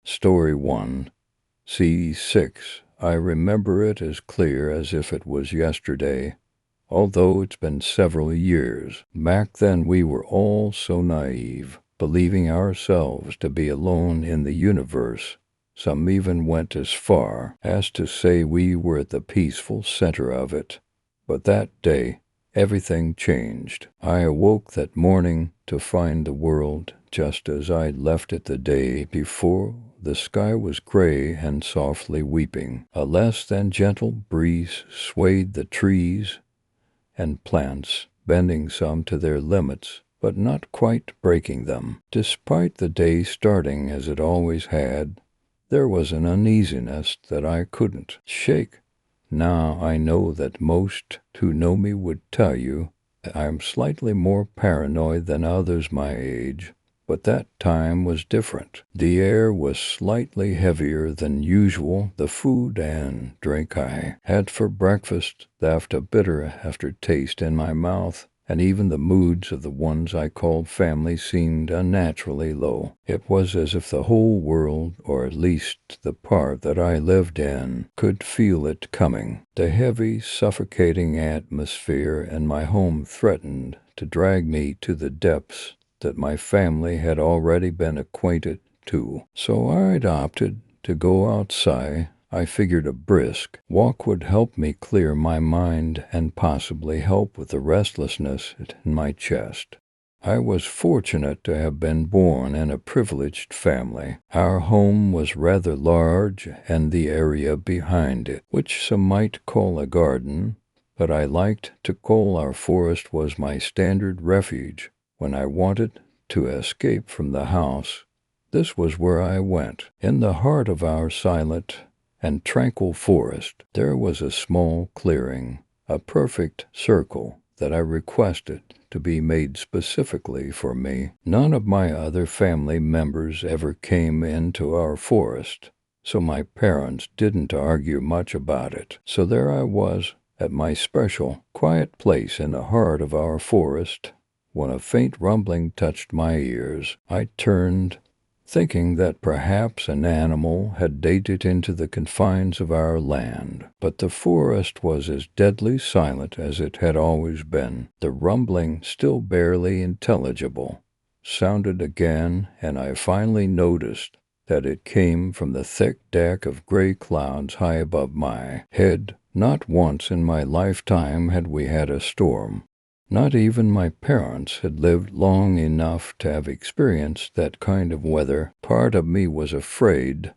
Story 1, C6. I remember it as clear as if it was yesterday, although it's been several years. Back then we were all so naive, believing ourselves to be alone in the universe. Some even went as far as to say we were at the peaceful center of it. But that day, everything changed. I awoke that morning to find the world just as I'd left it the day before. The sky was gray and softly weeping. A less than gentle breeze swayed the trees and plants, bending some to their limits, but not quite breaking them. Despite the day starting as it always had, there was an uneasiness that I couldn't shake. Now I know that most who know me would tell you I'm slightly more paranoid than others my age, but that time was different. The air was slightly heavier than usual. The food and drink I had for breakfast left a bitter aftertaste in my mouth, and even the moods of the ones I called family seemed unnaturally low. It was as if the whole world, or at least the part that I lived in, could feel it coming. The heavy, suffocating atmosphere in my home threatened to drag me to the depths that my family had already been acquainted to. So I'd opted to go outside. I figured a brisk walk would help me clear my mind and possibly help with the restlessness in my chest. I was fortunate to have been born in a privileged family. Our home was rather large, and the area behind it, which some might call a garden, but I liked to call our forest, was my standard refuge. When I wanted to escape from the house, this was where I went. In the heart of our silent and tranquil forest, there was a small clearing, a perfect circle that I requested to be made specifically for me. None of my other family members ever came into our forest, so my parents didn't argue much about it. So there I was, at my special, quiet place in the heart of our forest. When a faint rumbling touched my ears, I turned, thinking that perhaps an animal had darted into the confines of our land. But the forest was as deadly silent as it had always been. The rumbling, still barely intelligible, sounded again, and I finally noticed that it came from the thick deck of gray clouds high above my head. Not once in my lifetime had we had a storm. Not even my parents had lived long enough to have experienced that kind of weather. Part of me was afraid,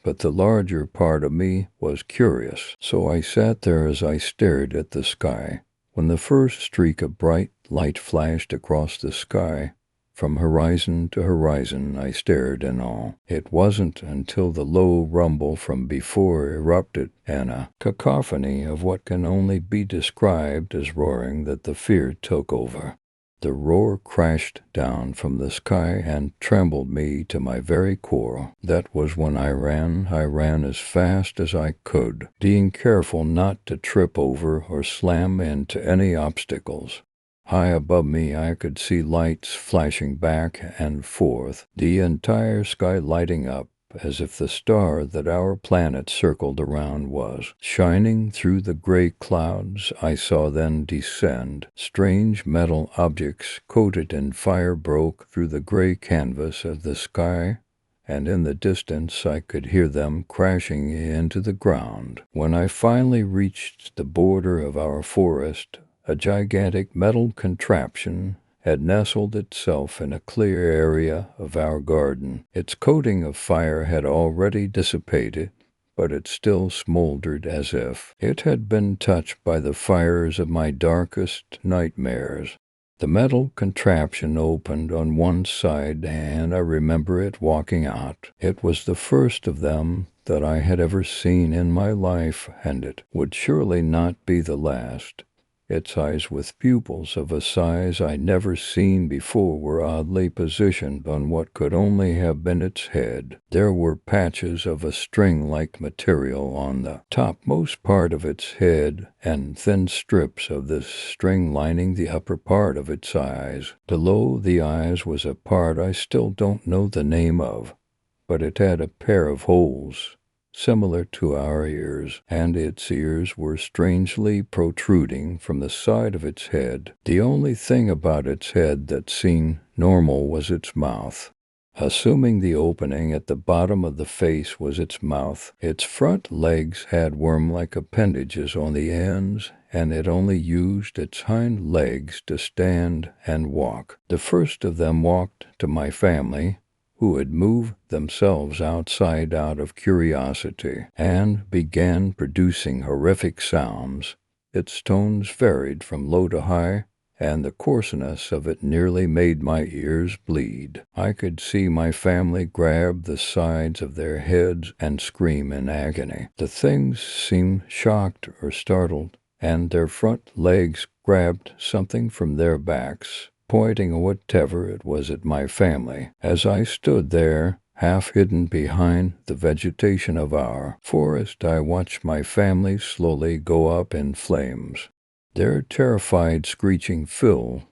but the larger part of me was curious. So I sat there as I stared at the sky. When the first streak of bright light flashed across the sky, from horizon to horizon, I stared in awe. It wasn't until the low rumble from before erupted, and a cacophony of what can only be described as roaring, that the fear took over. The roar crashed down from the sky and trembled me to my very core. That was when I ran. I ran as fast as I could, being careful not to trip over or slam into any obstacles. High above me I could see lights flashing back and forth, the entire sky lighting up as if the star that our planet circled around was shining through the gray clouds. I saw then descend. Strange metal objects coated in fire broke through the gray canvas of the sky, and in the distance I could hear them crashing into the ground. When I finally reached the border of our forest, a gigantic metal contraption had nestled itself in a clear area of our garden. Its coating of fire had already dissipated, but it still smoldered as if it had been touched by the fires of my darkest nightmares. The metal contraption opened on one side, and I remember it walking out. It was the first of them that I had ever seen in my life, and it would surely not be the last. Its eyes, with pupils of a size I'd never seen before, were oddly positioned on what could only have been its head. There were patches of a string-like material on the topmost part of its head, and thin strips of this string lining the upper part of its eyes. Below the eyes was a part I still don't know the name of, but it had a pair of holes similar to our ears, and its ears were strangely protruding from the side of its head. The only thing about its head that seemed normal was its mouth. Assuming the opening at the bottom of the face was its mouth, its front legs had worm-like appendages on the ends, and it only used its hind legs to stand and walk. The first of them walked to my family, who had moved themselves outside out of curiosity, and began producing horrific sounds. Its tones varied from low to high, and the coarseness of it nearly made my ears bleed. I could see my family grab the sides of their heads and scream in agony. The things seemed shocked or startled, and their front legs grabbed something from their backs, pointing whatever it was at my family. As I stood there, half hidden behind the vegetation of our forest, I watched my family slowly go up in flames. Their terrified screeching filled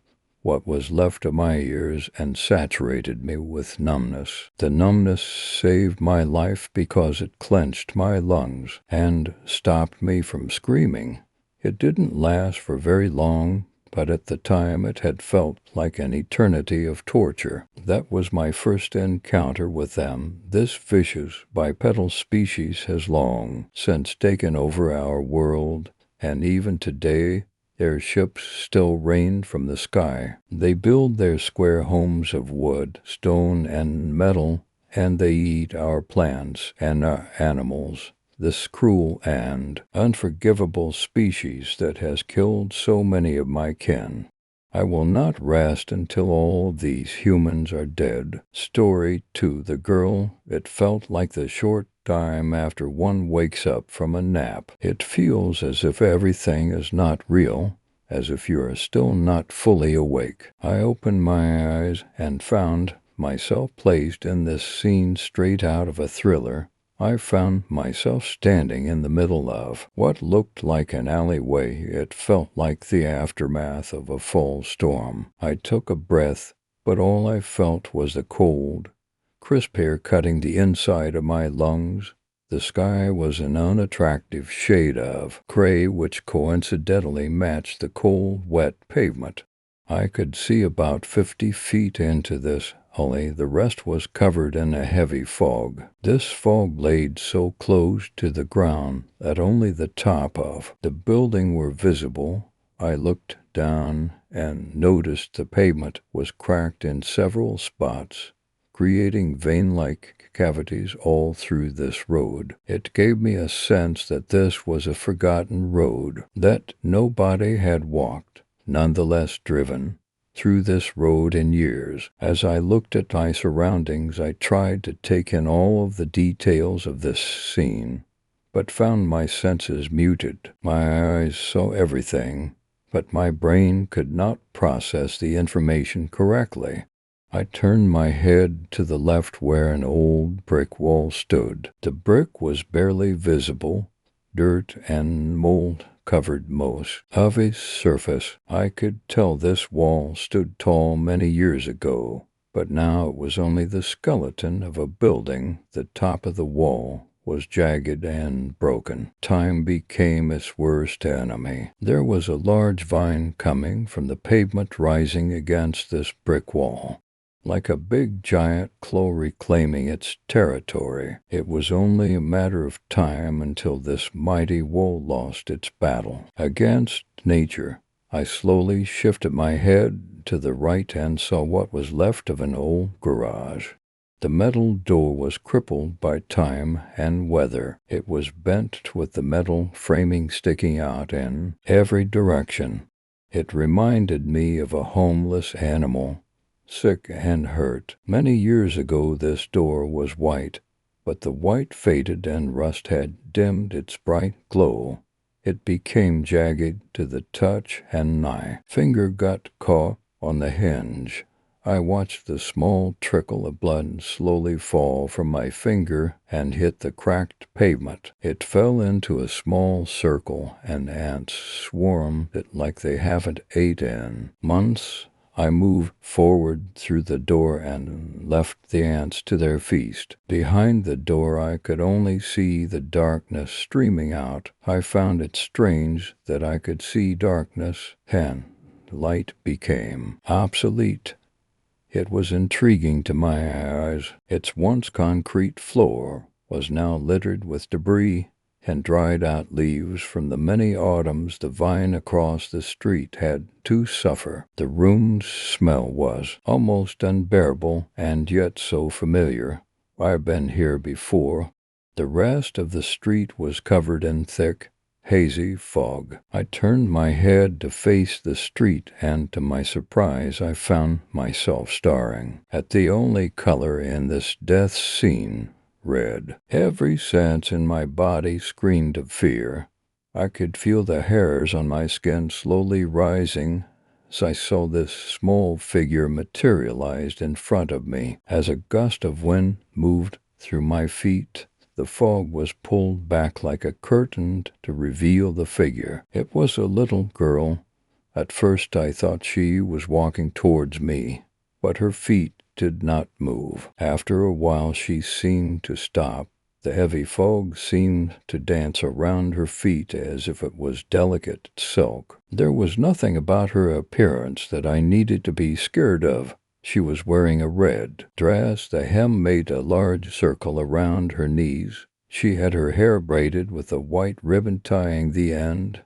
what was left of my ears and saturated me with numbness. The numbness saved my life because it clenched my lungs and stopped me from screaming. It didn't last for very long, but at the time it had felt like an eternity of torture. That was my first encounter with them. This vicious bipedal species has long since taken over our world, and even today their ships still rain from the sky. They build their square homes of wood, stone, and metal, and they eat our plants and our animals. This cruel and unforgivable species that has killed so many of my kin. I will not rest until all of these humans are dead. Story 2. The girl. It felt like the short time after one wakes up from a nap. It feels as if everything is not real, as if you are still not fully awake. I opened my eyes and found myself placed in this scene straight out of a thriller. I found myself standing in the middle of what looked like an alleyway. It felt like the aftermath of a fall storm. I took a breath, but all I felt was the cold, crisp air cutting the inside of my lungs. The sky was an unattractive shade of gray which coincidentally matched the cold, wet pavement. I could see about 50 feet into this, only the rest was covered in a heavy fog. This fog laid so close to the ground that only the top of the building were visible. I looked down and noticed the pavement was cracked in several spots, creating vein-like cavities all through this road. It gave me a sense that this was a forgotten road, that nobody had walked, nonetheless driven, through this road in years. As I looked at my surroundings, I tried to take in all of the details of this scene, but found my senses muted. My eyes saw everything, but my brain could not process the information correctly. I turned my head to the left where an old brick wall stood. The brick was barely visible. Dirt and mold covered most of its surface. I could tell this wall stood tall many years ago, but now it was only the skeleton of a building. The top of the wall was jagged and broken. Time became its worst enemy. There was a large vine coming from the pavement rising against this brick wall, like a big giant claw reclaiming its territory. It was only a matter of time until this mighty wall lost its battle against nature. I slowly shifted my head to the right and saw what was left of an old garage. The metal door was crippled by time and weather. It was bent with the metal framing sticking out in every direction. It reminded me of a homeless animal, sick and hurt. Many years ago this door was white, but the white faded and rust had dimmed its bright glow. It became jagged to the touch and my finger got caught on the hinge. I watched the small trickle of blood slowly fall from my finger and hit the cracked pavement. It fell into a small circle, and ants swarmed it like they haven't ate in months. I moved forward through the door and left the ants to their feast. Behind the door I could only see the darkness streaming out. I found it strange that I could see darkness, and light became obsolete. It was intriguing to my eyes. Its once concrete floor was now littered with debris and dried-out leaves from the many autumns the vine across the street had to suffer. The room's smell was almost unbearable, and yet so familiar. I've been here before. The rest of the street was covered in thick, hazy fog. I turned my head to face the street, and to my surprise I found myself staring at the only color in this death scene. Red. Every sense in my body screamed of fear. I could feel the hairs on my skin slowly rising as I saw this small figure materialized in front of me. As a gust of wind moved through my feet, the fog was pulled back like a curtain to reveal the figure. It was a little girl. At first I thought she was walking towards me, but her feet did not move. After a while she seemed to stop. The heavy fog seemed to dance around her feet as if it was delicate silk. There was nothing about her appearance that I needed to be scared of. She was wearing a red dress. The hem made a large circle around her knees. She had her hair braided with a white ribbon tying the end.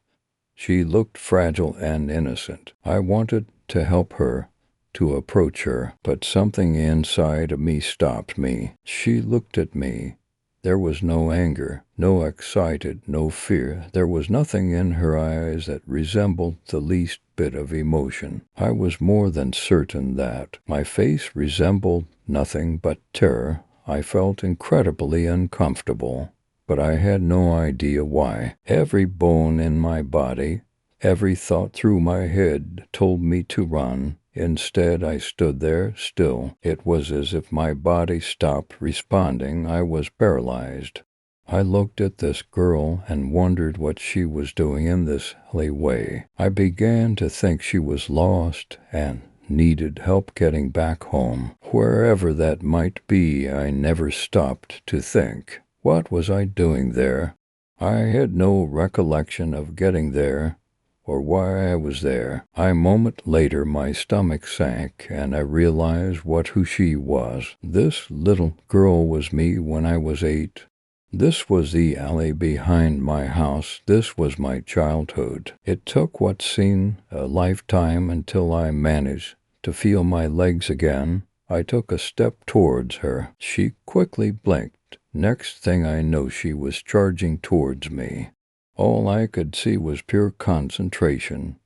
She looked fragile and innocent. I wanted to help her, to approach her, but something inside of me stopped me. She looked at me. There was no anger, no excited, no fear. There was nothing in her eyes that resembled the least bit of emotion. I was more than certain that my face resembled nothing but terror. I felt incredibly uncomfortable, but I had no idea why. Every bone in my body, every thought through my head told me to run. Instead, I stood there, still. It was as if my body stopped responding. I was paralyzed. I looked at this girl and wondered what she was doing in this way. I began to think she was lost and needed help getting back home. Wherever that might be, I never stopped to think. What was I doing there? I had no recollection of getting there, or why I was there. A moment later my stomach sank, and I realized who she was. This little girl was me when I was 8. This was the alley behind my house. This was my childhood. It took what seemed a lifetime until I managed to feel my legs again. I took a step towards her. She quickly blinked. Next thing I know, she was charging towards me. All I could see was pure concentration,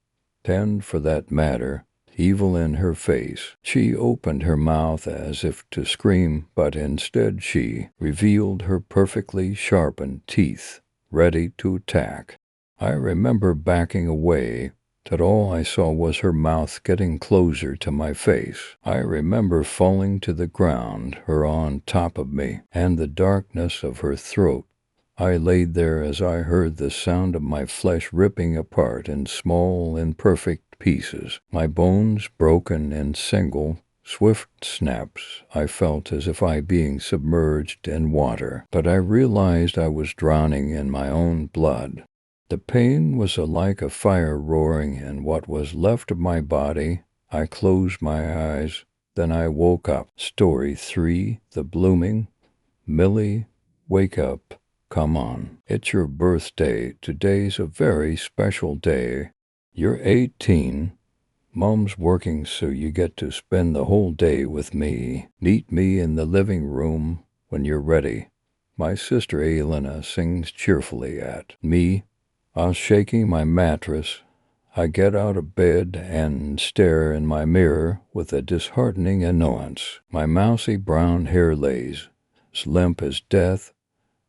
and, for that matter, evil in her face. She opened her mouth as if to scream, but instead she revealed her perfectly sharpened teeth, ready to attack. I remember backing away, that all I saw was her mouth getting closer to my face. I remember falling to the ground, her on top of me, and the darkness of her throat. I laid there as I heard the sound of my flesh ripping apart in small, imperfect pieces, my bones broken in single, swift snaps. I felt as if I being submerged in water, but I realized I was drowning in my own blood. The pain was like a fire roaring in what was left of my body. I closed my eyes, then I woke up. Story 3, The Blooming. Millie, wake up. Come on. It's your birthday. Today's a very special day. You're 18. Mom's working, so you get to spend the whole day with me. Meet me in the living room when you're ready. My sister Elena sings cheerfully at me. I'm shaking my mattress. I get out of bed and stare in my mirror with a disheartening annoyance. My mousy brown hair lays as limp as death,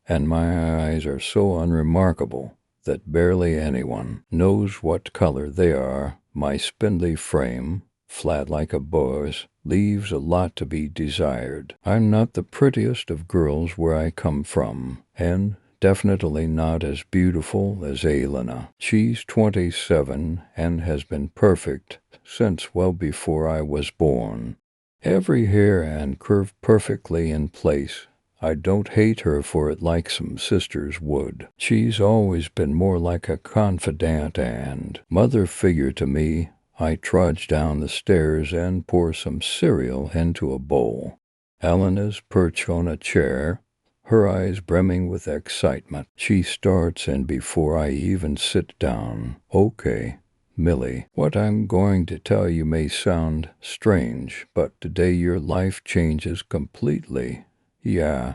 and my eyes are so unremarkable that barely anyone knows what color they are. My spindly frame, flat like a boy's, leaves a lot to be desired. I'm not the prettiest of girls where I come from, and definitely not as beautiful as Elena. She's 27 and has been perfect since well before I was born. Every hair and curve perfectly in place. I don't hate her for it like some sisters would. She's always been more like a confidant and mother figure to me. I trudge down the stairs and pour some cereal into a bowl. Elena's perched on a chair, her eyes brimming with excitement. She starts, and before I even sit down, "Okay, Millie, what I'm going to tell you may sound strange, but today your life changes completely." Yeah,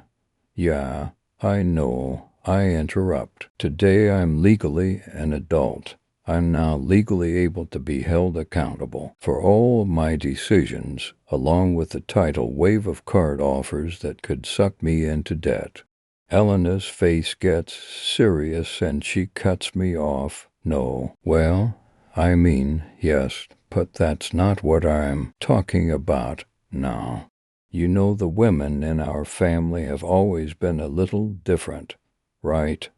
I know. I interrupt. Today I'm legally an adult. I'm now legally able to be held accountable for all of my decisions, along with the tidal wave of card offers that could suck me into debt. Elena's face gets serious and she cuts me off. "No, well, I mean, yes, but that's not what I'm talking about now. You know the women in our family have always been a little different, right?"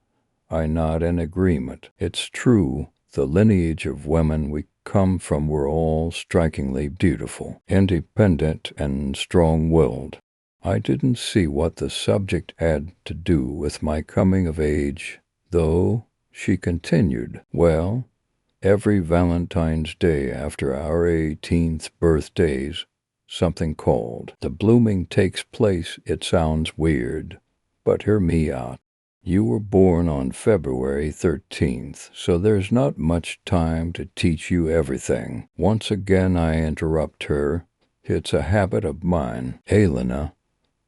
I nod in agreement. It's true. The lineage of women we come from were all strikingly beautiful, independent, and strong-willed. I didn't see what the subject had to do with my coming of age, though, she continued. Well, every Valentine's Day after our 18th birthdays, something called the blooming takes place. It sounds weird, but hear me out. You were born on February 13th, so there's not much time to teach you everything. Once again I interrupt her. It's a habit of mine. Elena,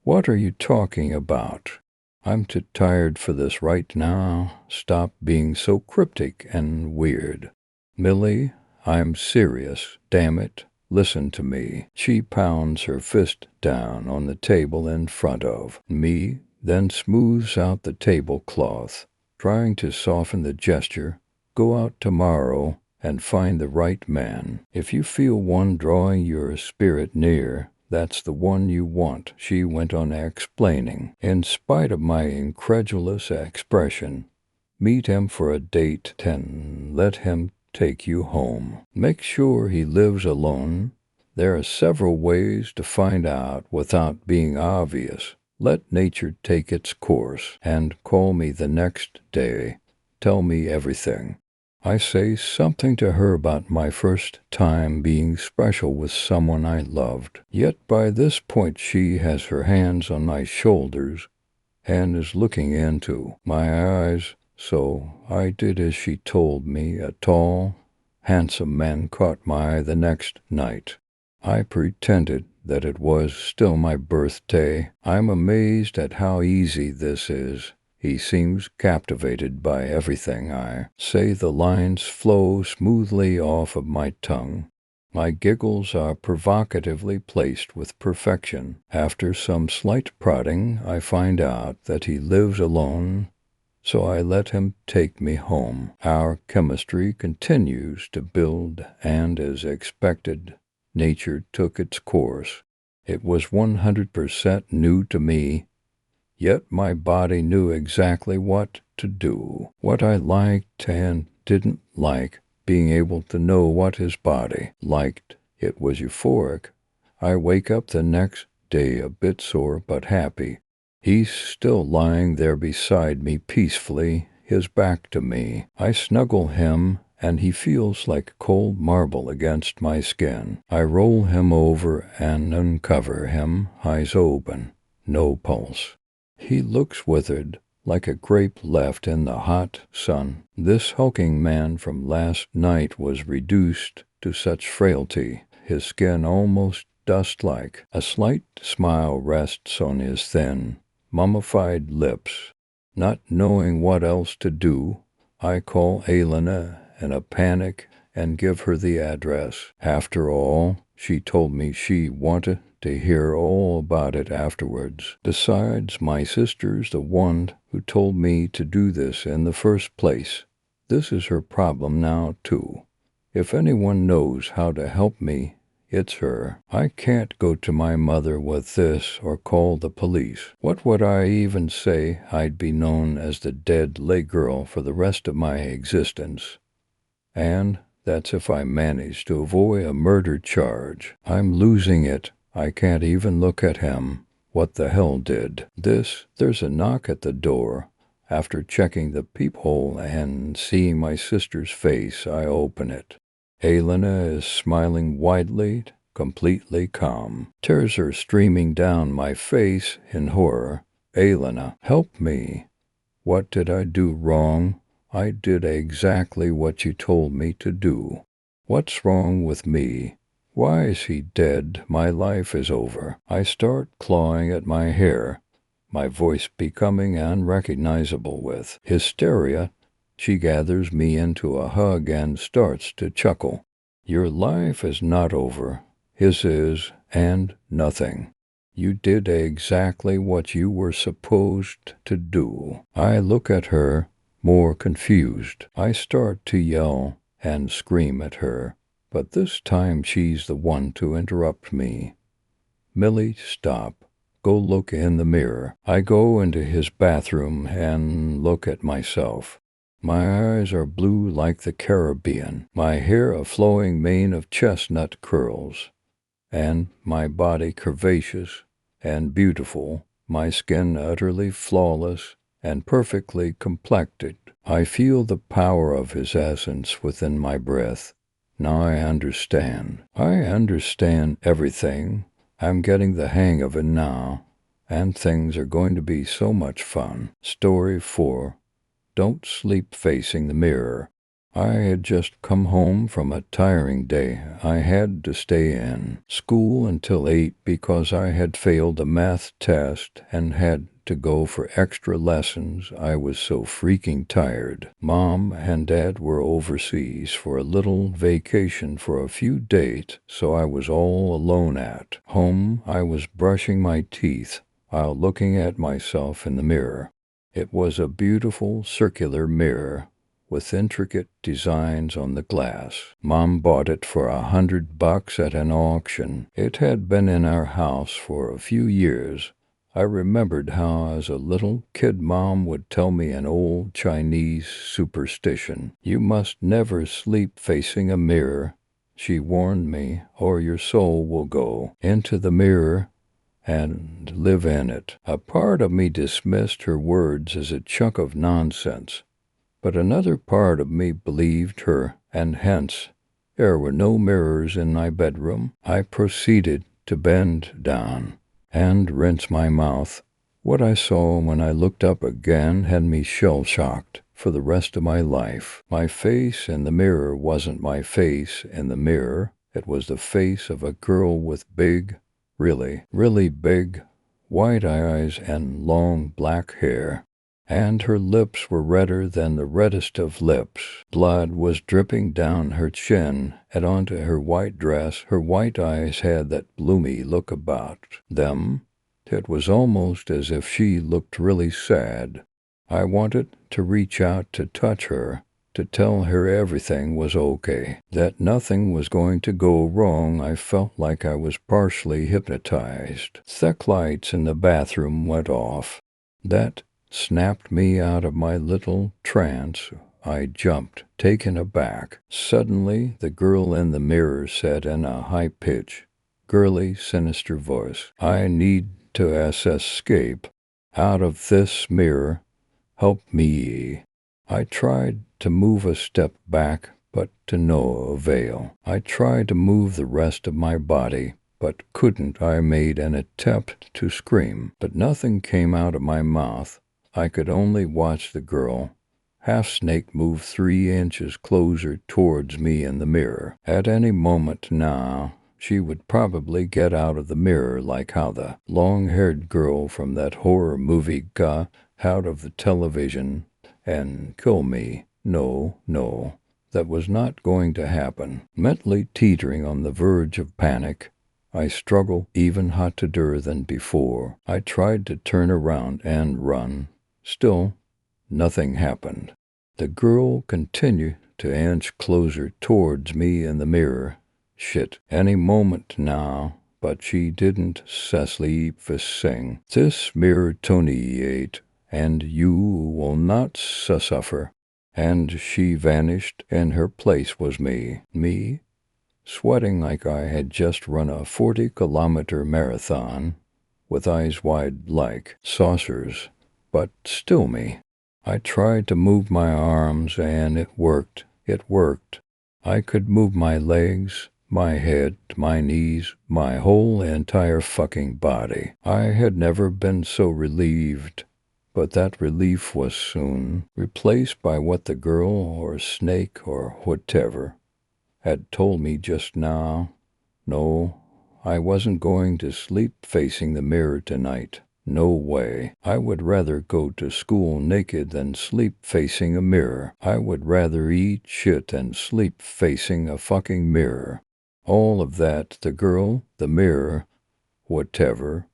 what are you talking about? I'm too tired for this right now. Stop being so cryptic and weird. Millie, I'm serious. Damn it. Listen to me. She pounds her fist down on the table in front of me, then smooths out the tablecloth, trying to soften the gesture. Go out tomorrow and find the right man. If you feel one drawing your spirit near, that's the one you want, she went on explaining. In spite of my incredulous expression, meet him for a date and let him take you home. Make sure he lives alone. There are several ways to find out without being obvious. Let nature take its course, and call me the next day. Tell me everything. I say something to her about my first time being special with someone I loved. Yet by this point she has her hands on my shoulders and is looking into my eyes. So I did as she told me. A tall, handsome man caught my eye the next night. I pretended that it was still my birthday. I'm amazed at how easy this is. He seems captivated by everything I say. The lines flow smoothly off of my tongue. My giggles are provocatively placed with perfection. After some slight prodding, I find out that he lives alone, so I let him take me home. Our chemistry continues to build, and as expected, nature took its course. It was 100% new to me, yet my body knew exactly what to do, what I liked and didn't like. Being able to know what his body liked, it was euphoric. I wake up the next day a bit sore but happy. He's still lying there beside me peacefully, his back to me. I snuggle him, and he feels like cold marble against my skin. I roll him over and uncover him, eyes open, no pulse. He looks withered, like a grape left in the hot sun. This hulking man from last night was reduced to such frailty, his skin almost dust-like. A slight smile rests on his thin, mummified lips. Not knowing what else to do, I call Elena in a panic and give her the address. After all, she told me she wanted to hear all about it afterwards. Besides, my sister's the one who told me to do this in the first place. This is her problem now, too. If anyone knows how to help me, It's her. I can't go to my mother with this or call the police. What would I even say? I'd be known as the dead lay girl for the rest of my existence. And that's if I manage to avoid a murder charge. I'm losing it. I can't even look at him. What the hell did this? There's a knock at the door. After checking the peephole and seeing my sister's face, I open it. Elena is smiling widely, completely calm. Tears are streaming down my face in horror. Elena, help me. What did I do wrong? I did exactly what you told me to do. What's wrong with me? Why is he dead? My life is over. I start clawing at my hair, my voice becoming unrecognizable with hysteria. She gathers me into a hug and starts to chuckle. Your life is not over. His is, and nothing. You did exactly what you were supposed to do. I look at her, more confused. I start to yell and scream at her, but this time she's the one to interrupt me. Millie, stop. Go look in the mirror. I go into his bathroom and look at myself. My eyes are blue like the Caribbean, my hair a flowing mane of chestnut curls, and my body curvaceous and beautiful, my skin utterly flawless and perfectly complected. I feel the power of his essence within my breath. Now I understand. I understand everything. I'm getting the hang of it now, and things are going to be so much fun. Story 4. Don't sleep facing the mirror. I had just come home from a tiring day. I had to stay in school until 8 because I had failed a math test and had to go for extra lessons. I was so freaking tired. Mom and Dad were overseas for a little vacation for a few days, so I was all alone at home. I was brushing my teeth while looking at myself in the mirror. It was a beautiful circular mirror with intricate designs on the glass. Mom bought it for $100 at an auction. It had been in our house for a few years. I remembered how as a little kid Mom would tell me an old Chinese superstition. You must never sleep facing a mirror, she warned me, or your soul will go into the mirror and live in it. A part of me dismissed her words as a chunk of nonsense, but another part of me believed her, and hence there were no mirrors in my bedroom. I proceeded to bend down and rinse my mouth. What I saw when I looked up again had me shell-shocked for the rest of my life. My face in the mirror wasn't my face in the mirror. It was the face of a girl with big, really big, white eyes and long black hair. And her lips were redder than the reddest of lips. Blood was dripping down her chin and onto her white dress. Her white eyes had that bloomy look about them. It was almost as if she looked really sad. I wanted to reach out to touch her, to tell her everything was okay, that nothing was going to go wrong. I felt like I was partially hypnotized. Thick lights in the bathroom went off. That snapped me out of my little trance. I jumped, taken aback. Suddenly, the girl in the mirror said in a high-pitched, girly, sinister voice, I need to escape out of this mirror. Help me. I tried to move a step back, but to no avail. I tried to move the rest of my body, but couldn't. I made an attempt to scream, but nothing came out of my mouth. I could only watch the girl, half-snake, move 3 inches closer towards me in the mirror. At any moment now, she would probably get out of the mirror like how the long-haired girl from that horror movie got out of the television and kill me. No, that was not going to happen. Mentally teetering on the verge of panic, I struggled even hotter than before. I tried to turn around and run. Still, nothing happened. The girl continued to inch closer towards me in the mirror. Shit, any moment now. But she didn't sleep for sing. This mirror toniate, and you will not suffer. And she vanished, and her place was me. Me, sweating like I had just run a 40-kilometer marathon, with eyes wide like saucers, but still me. I tried to move my arms, and it worked. It worked. I could move my legs, my head, my knees, my whole entire fucking body. I had never been so relieved, but that relief was soon replaced by what the girl or snake or whatever had told me just now. No, I wasn't going to sleep facing the mirror tonight. No way. I would rather go to school naked than sleep facing a mirror. I would rather eat shit and sleep facing a fucking mirror. All of that, the girl, the mirror, whatever,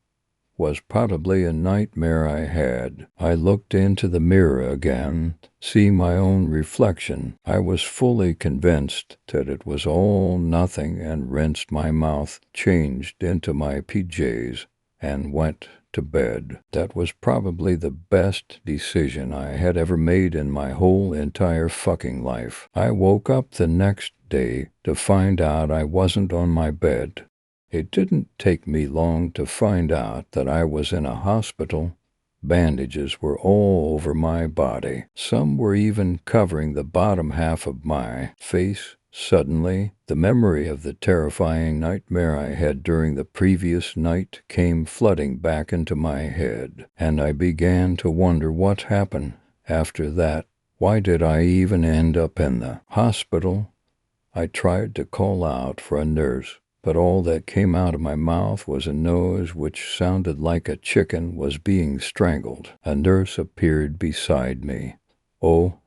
was probably a nightmare I had. I looked into the mirror again, seeing my own reflection. I was fully convinced that it was all nothing and rinsed my mouth, changed into my PJs, and went to bed. That was probably the best decision I had ever made in my whole entire fucking life. I woke up the next day to find out I wasn't on my bed. It didn't take me long to find out that I was in a hospital. Bandages were all over my body. Some were even covering the bottom half of my face. Suddenly, the memory of the terrifying nightmare I had during the previous night came flooding back into my head, and I began to wonder what happened after that. Why did I even end up in the hospital? I tried to call out for a nurse, but all that came out of my mouth was a noise which sounded like a chicken was being strangled. A nurse appeared beside me. "Oh,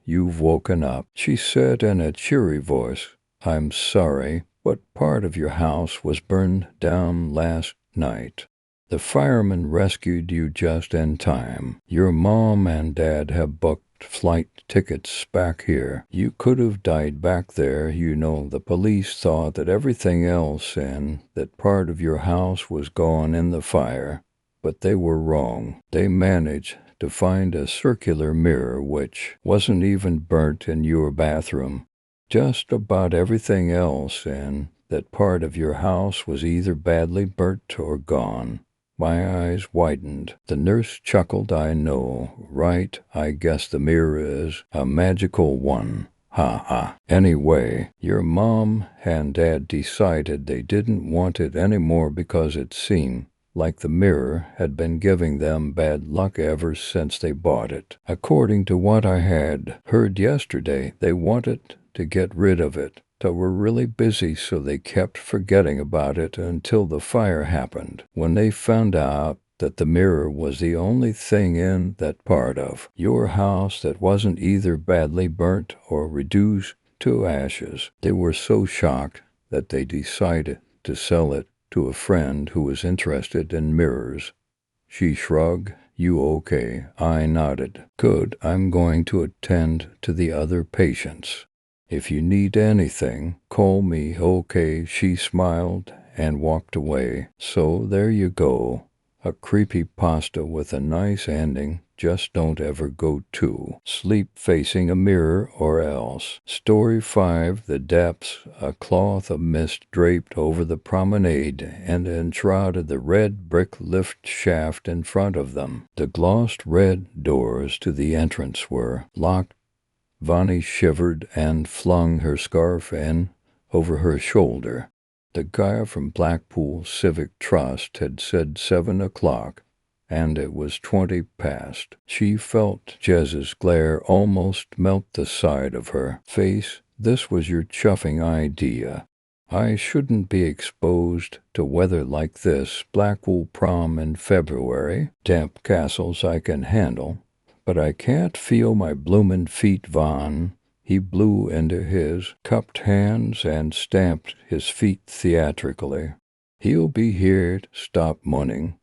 you've woken up," she said in a cheery voice. "I'm sorry, but part of your house was burned down last night. The firemen rescued you just in time. Your mom and dad have booked flight tickets back here. You could have died back there. You know, the police thought that everything else and that part of your house was gone in the fire, but they were wrong. They managed to find a circular mirror which wasn't even burnt in your bathroom. Just about everything else and that part of your house was either badly burnt or gone." My eyes widened. The nurse chuckled. "I know, right? I guess the mirror is a magical one. Ha ha. Anyway, your mom and dad decided they didn't want it anymore because it seemed like the mirror had been giving them bad luck ever since they bought it. According to what I had heard yesterday, they wanted to get rid of it. They were really busy, so they kept forgetting about it until the fire happened. When they found out that the mirror was the only thing in that part of your house that wasn't either badly burnt or reduced to ashes, they were so shocked that they decided to sell it to a friend who was interested in mirrors." She shrugged. "You okay?" I nodded. "Good. I'm going to attend to the other patients. If you need anything, call me." "Okay." She smiled and walked away. So there you go. A creepypasta with a nice ending. Just don't ever go to sleep facing a mirror or else. Story 5. The Depths. A cloth of mist draped over the promenade and enshrouded the red brick lift shaft in front of them. The glossed red doors to the entrance were locked. Vonnie shivered and flung her scarf in over her shoulder. The guy from Blackpool Civic Trust had said 7 o'clock, and it was 20 past. She felt Jez's glare almost melt the side of her face. "This was your chuffing idea. I shouldn't be exposed to weather like this. Blackpool prom in February. Damp castles I can handle. But I can't feel my bloomin' feet, Von." He blew into his cupped hands and stamped his feet theatrically. "He'll be here. Stop moaning."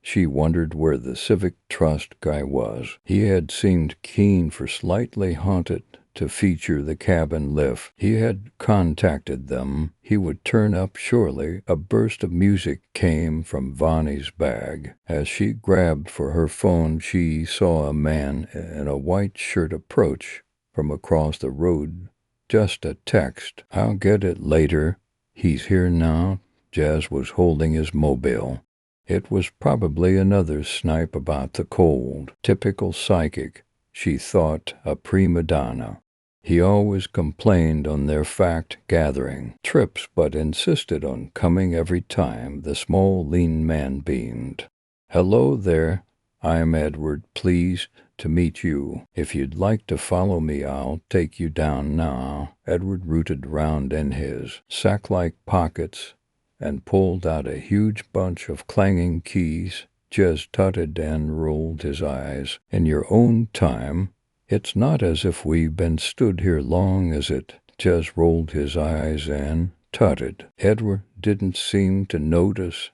She wondered where the Civic Trust guy was. He had seemed keen for slightly haunted to feature the cabin lift. He had contacted them. He would turn up surely. A burst of music came from Vonnie's bag. As she grabbed for her phone, she saw a man in a white shirt approach from across the road. Just a text. "I'll get it later. He's here now." Jez was holding his mobile. It was probably another snipe about the cold. Typical psychic, she thought, a prima donna. He always complained on their fact-gathering trips, but insisted on coming every time. The small, lean man beamed. "Hello there. I'm Edward. Pleased to meet you. If you'd like to follow me, I'll take you down now." Edward rooted round in his sack-like pockets and pulled out a huge bunch of clanging keys. Jez tutted and rolled his eyes. "In your own time. It's not as if we've been stood here long, is it?" Jez rolled his eyes and tutted. Edward didn't seem to notice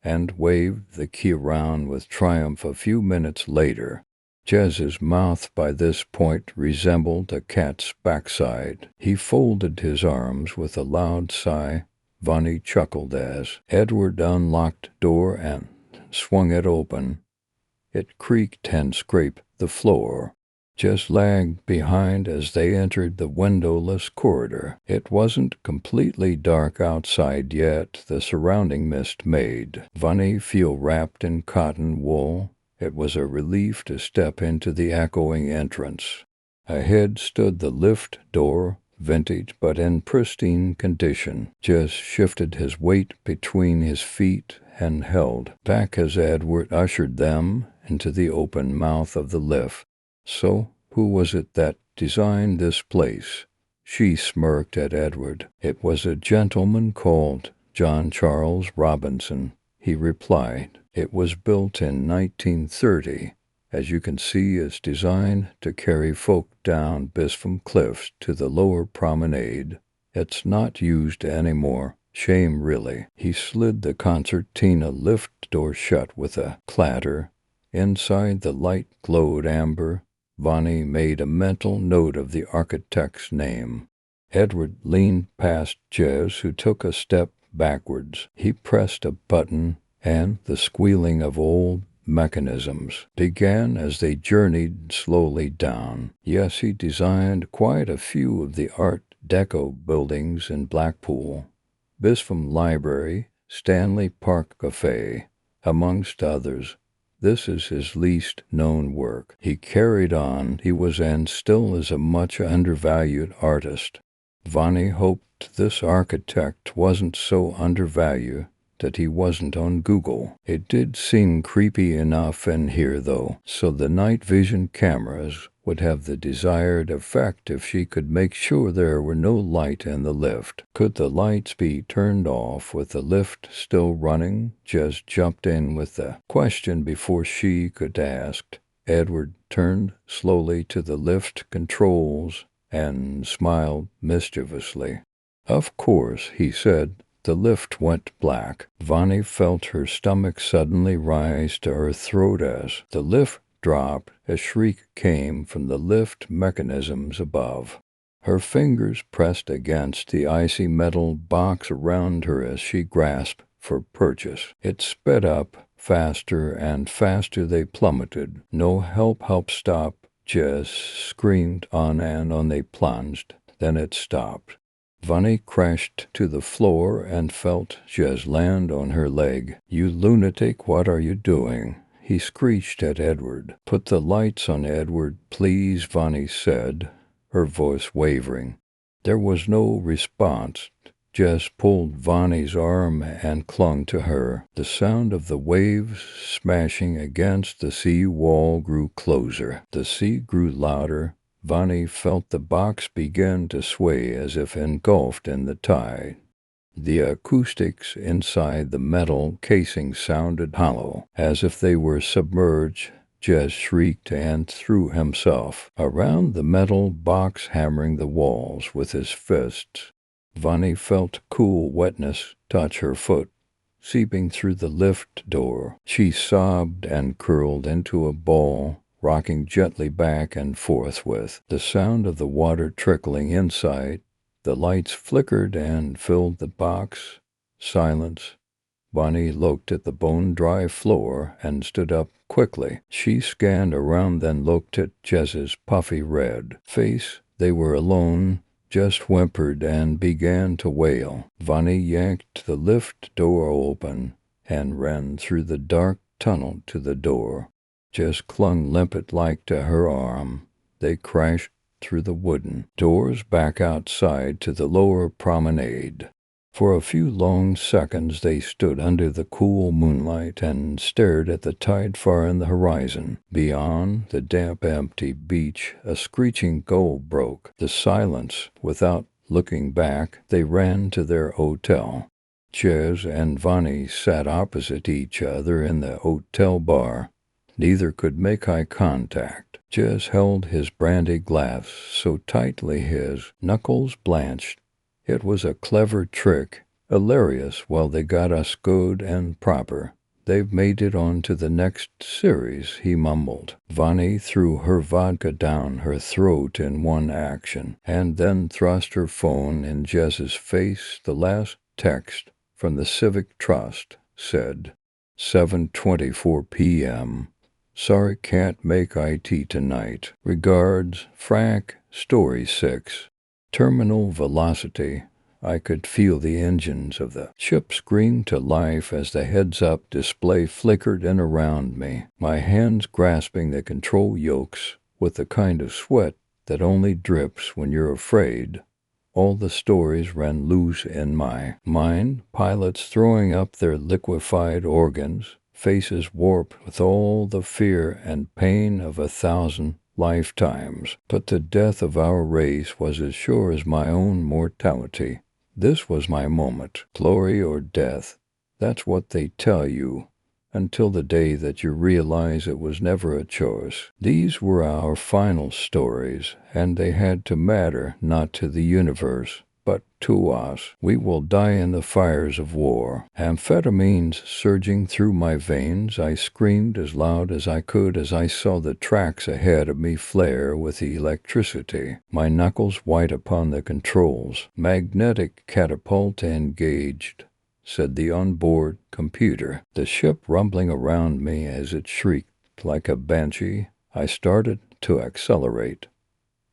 and waved the key around with triumph. A few minutes later, Jez's mouth by this point resembled a cat's backside. He folded his arms with a loud sigh. Vonnie chuckled as Edward unlocked the door and swung it open. It creaked and scraped the floor. Jez lagged behind as they entered the windowless corridor. It wasn't completely dark outside yet. The surrounding mist made Vonnie feel wrapped in cotton wool. It was a relief to step into the echoing entrance. Ahead stood the lift door, vintage but in pristine condition. Jez shifted his weight between his feet and held back as Edward ushered them into the open mouth of the lift. "So, who was it that designed this place?" She smirked at Edward. "It was a gentleman called John Charles Robinson," he replied. "It was built in 1930. As you can see, it's designed to carry folk down Bispham Cliffs to the lower promenade. It's not used anymore. Shame, really." He slid the concertina lift door shut with a clatter. Inside, the light glowed amber. Vonnie made a mental note of the architect's name. Edward leaned past Jez, who took a step backwards. He pressed a button, and the squealing of old mechanisms began as they journeyed slowly down. Yes, he designed quite a few of the Art Deco buildings in Blackpool. Bispham Library, Stanley Park Cafe, amongst others. This is his least known work. He carried on. He was and still is a much undervalued artist. Vonnie hoped this architect wasn't so undervalued that he wasn't on Google. It did seem creepy enough in here, though, so the night vision cameras would have the desired effect if she could make sure there were no light in the lift. Could the lights be turned off with the lift still running? Jez jumped in with the question before she could ask. Edward turned slowly to the lift controls and smiled mischievously. "Of course," he said. The lift went black. Vonnie felt her stomach suddenly rise to her throat as the lift dropped. A shriek came from the lift mechanisms above. Her fingers pressed against the icy metal box around her as she grasped for purchase. It sped up. Faster and faster they plummeted. "No help stop." Jez screamed. On and on they plunged. Then it stopped. Vonnie crashed to the floor and felt Jez land on her leg. "You lunatic, what are you doing?" he screeched at Edward. "Put the lights on, Edward, please," Vonnie said, her voice wavering. There was no response. Jez pulled Vonnie's arm and clung to her. The sound of the waves smashing against the sea wall grew closer. The sea grew louder. Vonnie felt the box begin to sway as if engulfed in the tide. The acoustics inside the metal casing sounded hollow, as if they were submerged. Jez shrieked and threw himself around the metal box, hammering the walls with his fists. Vonnie felt cool wetness touch her foot, seeping through the lift door. She sobbed and curled into a ball, rocking gently back and forth with the sound of the water trickling inside. The lights flickered and filled the box. Silence. Bonnie looked at the bone-dry floor and stood up quickly. She scanned around, then looked at Jess's puffy red face. They were alone. Jess whimpered and began to wail. Bonnie yanked the lift door open and ran through the dark tunnel to the door. Jess clung limpet-like to her arm. They crashed through the wooden doors back outside to the lower promenade. For a few long seconds they stood under the cool moonlight and stared at the tide far in the horizon. Beyond the damp, empty beach, a screeching gull broke the silence. Without looking back, they ran to their hotel. Jess and Vonnie sat opposite each other in the hotel bar. Neither could make eye contact. Jess held his brandy glass so tightly his knuckles blanched. It was a clever trick, hilarious while they got us good and proper. They've made it on to the next series, he mumbled. Vonnie threw her vodka down her throat in one action, and then thrust her phone in Jess's face. The last text from the Civic Trust said, 7:24 p.m. Sorry can't make IT tonight. Regards, Frank, Story 6. Terminal velocity. I could feel the engines of the ship scream to life as the heads-up display flickered in around me, my hands grasping the control yokes with the kind of sweat that only drips when you're afraid. All the stories ran loose in my mind, pilots throwing up their liquefied organs, faces warped with all the fear and pain of 1,000 lifetimes. But the death of our race was as sure as my own mortality. This was my moment, glory or death. That's what they tell you, until the day that you realize it was never a choice. These were our final stories, and they had to matter not to the universe, but to us. We will die in the fires of war. Amphetamines surging through my veins, I screamed as loud as I could as I saw the tracks ahead of me flare with electricity, my knuckles white upon the controls. Magnetic catapult engaged, said the onboard computer, the ship rumbling around me as it shrieked like a banshee. I started to accelerate,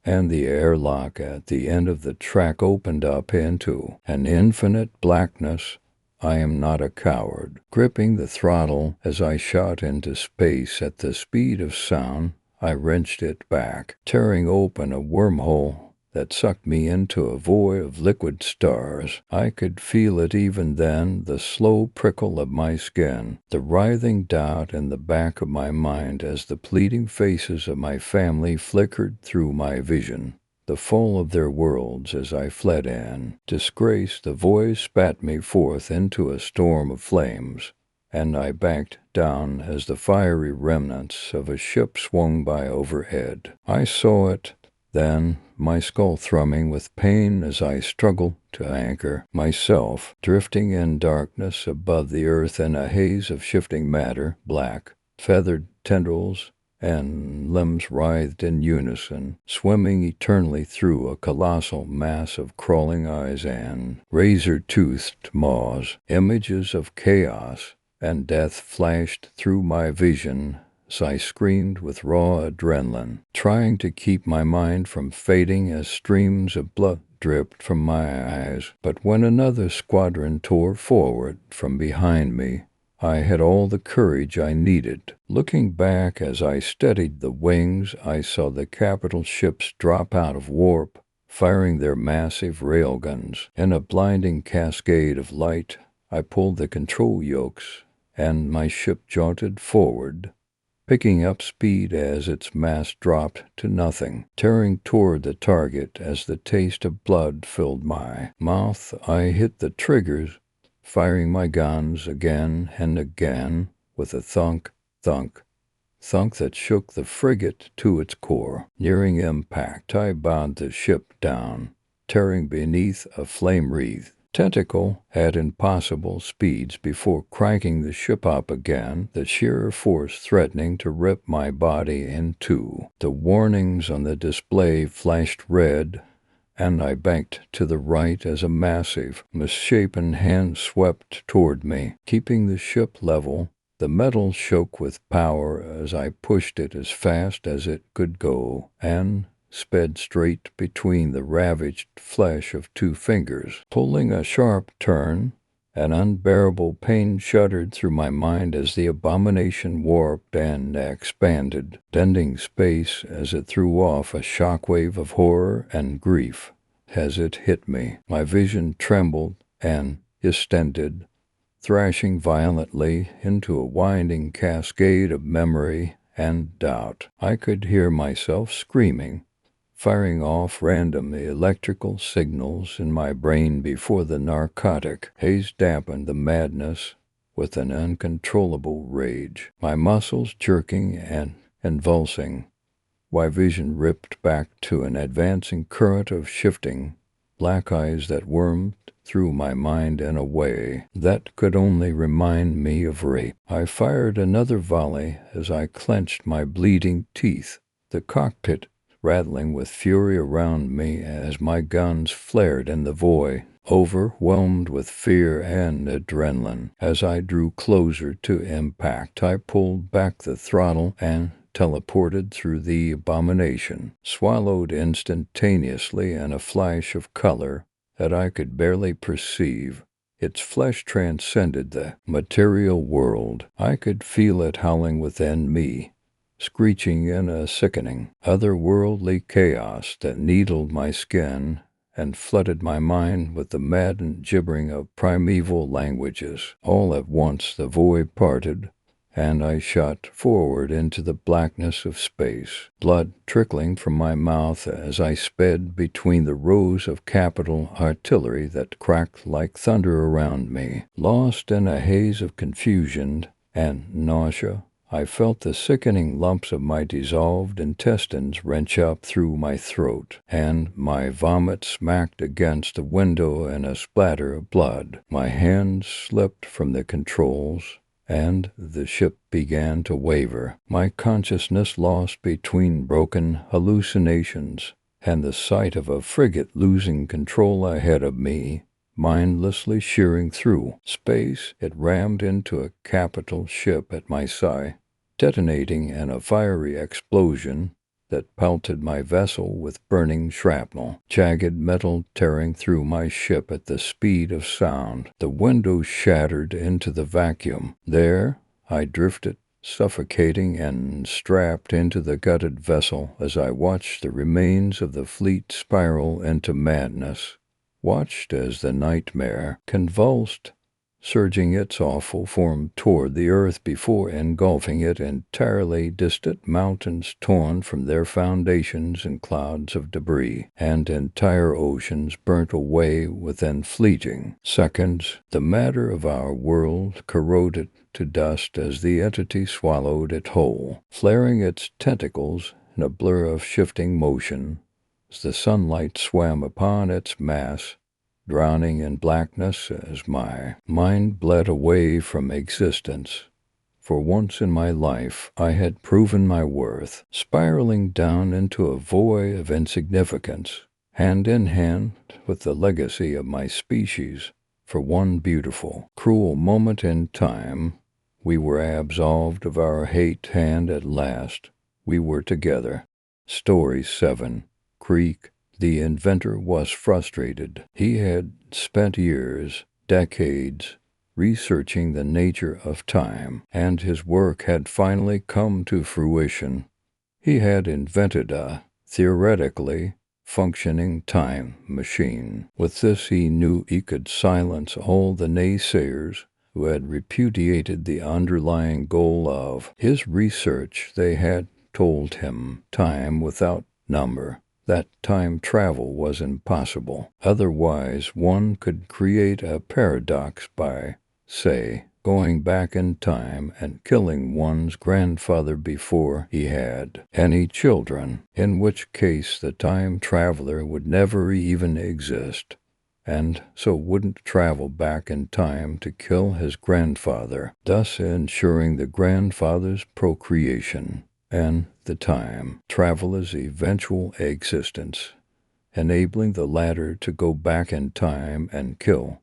and the airlock at the end of the track opened up into an infinite blackness. I am not a coward. Gripping the throttle as I shot into space at the speed of sound, I wrenched it back, tearing open a wormhole that sucked me into a void of liquid stars. I could feel it even then, the slow prickle of my skin, the writhing doubt in the back of my mind as the pleading faces of my family flickered through my vision. The fall of their worlds as I fled in. Disgrace, the voice spat me forth into a storm of flames, and I backed down as the fiery remnants of a ship swung by overhead. I saw it then, my skull thrumming with pain as I struggled to anchor myself, drifting in darkness above the earth in a haze of shifting matter, black, feathered tendrils and limbs writhed in unison, swimming eternally through a colossal mass of crawling eyes and razor-toothed maws. Images of chaos and death flashed through my vision as I screamed with raw adrenaline, trying to keep my mind from fading as streams of blood dripped from my eyes. But when another squadron tore forward from behind me, I had all the courage I needed. Looking back as I steadied the wings, I saw the capital ships drop out of warp, firing their massive railguns. In a blinding cascade of light, I pulled the control yokes, and my ship jolted forward, picking up speed as its mass dropped to nothing, tearing toward the target as the taste of blood filled my mouth. I hit the triggers, firing my guns again and again with a thunk, thunk, thunk that shook the frigate to its core. Nearing impact, I bowed the ship down, tearing beneath a flame wreath tentacle at impossible speeds before cranking the ship up again, the sheer force threatening to rip my body in two. The warnings on the display flashed red, and I banked to the right as a massive, misshapen hand swept toward me, keeping the ship level. The metal shook with power as I pushed it as fast as it could go, and sped straight between the ravaged flesh of two fingers. Pulling a sharp turn, an unbearable pain shuddered through my mind as the abomination warped and expanded, bending space as it threw off a shockwave of horror and grief. As it hit me, my vision trembled and distended, thrashing violently into a winding cascade of memory and doubt. I could hear myself screaming, firing off random electrical signals in my brain before the narcotic haze dampened the madness with an uncontrollable rage. My muscles jerking and convulsing, my vision ripped back to an advancing current of shifting black eyes that wormed through my mind in a way that could only remind me of rape. I fired another volley as I clenched my bleeding teeth, the cockpit rattling with fury around me as my guns flared in the void. Overwhelmed with fear and adrenaline, as I drew closer to impact, I pulled back the throttle and teleported through the abomination, swallowed instantaneously in a flash of color that I could barely perceive. Its flesh transcended the material world. I could feel it howling within me, screeching in a sickening, otherworldly chaos that needled my skin and flooded my mind with the maddened gibbering of primeval languages. All at once the void parted, and I shot forward into the blackness of space, blood trickling from my mouth as I sped between the rows of capital artillery that cracked like thunder around me. Lost in a haze of confusion and nausea, I felt the sickening lumps of my dissolved intestines wrench up through my throat, and my vomit smacked against the window in a splatter of blood. My hands slipped from the controls, and the ship began to waver, my consciousness lost between broken hallucinations and the sight of a frigate losing control ahead of me, mindlessly shearing through space. It rammed into a capital ship at my side, detonating in a fiery explosion that pelted my vessel with burning shrapnel, jagged metal tearing through my ship at the speed of sound. The windows shattered into the vacuum. There I drifted, suffocating and strapped into the gutted vessel as I watched the remains of the fleet spiral into madness, watched as the nightmare convulsed, surging its awful form toward the earth before engulfing it entirely. Distant mountains torn from their foundations in clouds of debris, and entire oceans burnt away within fleeting seconds. The matter of our world corroded to dust as the entity swallowed it whole, flaring its tentacles in a blur of shifting motion as the sunlight swam upon its mass, drowning in blackness as my mind bled away from existence. For once in my life I had proven my worth, spiraling down into a void of insignificance, hand in hand with the legacy of my species. For one beautiful, cruel moment in time, we were absolved of our hate, and at last we were together. Story 7. Creek. The inventor was frustrated. He had spent years, decades, researching the nature of time, and his work had finally come to fruition. He had invented a, theoretically, functioning time machine. With this he knew he could silence all the naysayers who had repudiated the underlying goal of his research. They had told him time without number, that time travel was impossible. Otherwise, one could create a paradox by, say, going back in time and killing one's grandfather before he had any children, in which case the time traveler would never even exist. and so wouldn't travel back in time to kill his grandfather, thus ensuring the grandfather's procreation and the time traveler's eventual existence, enabling the latter to go back in time and kill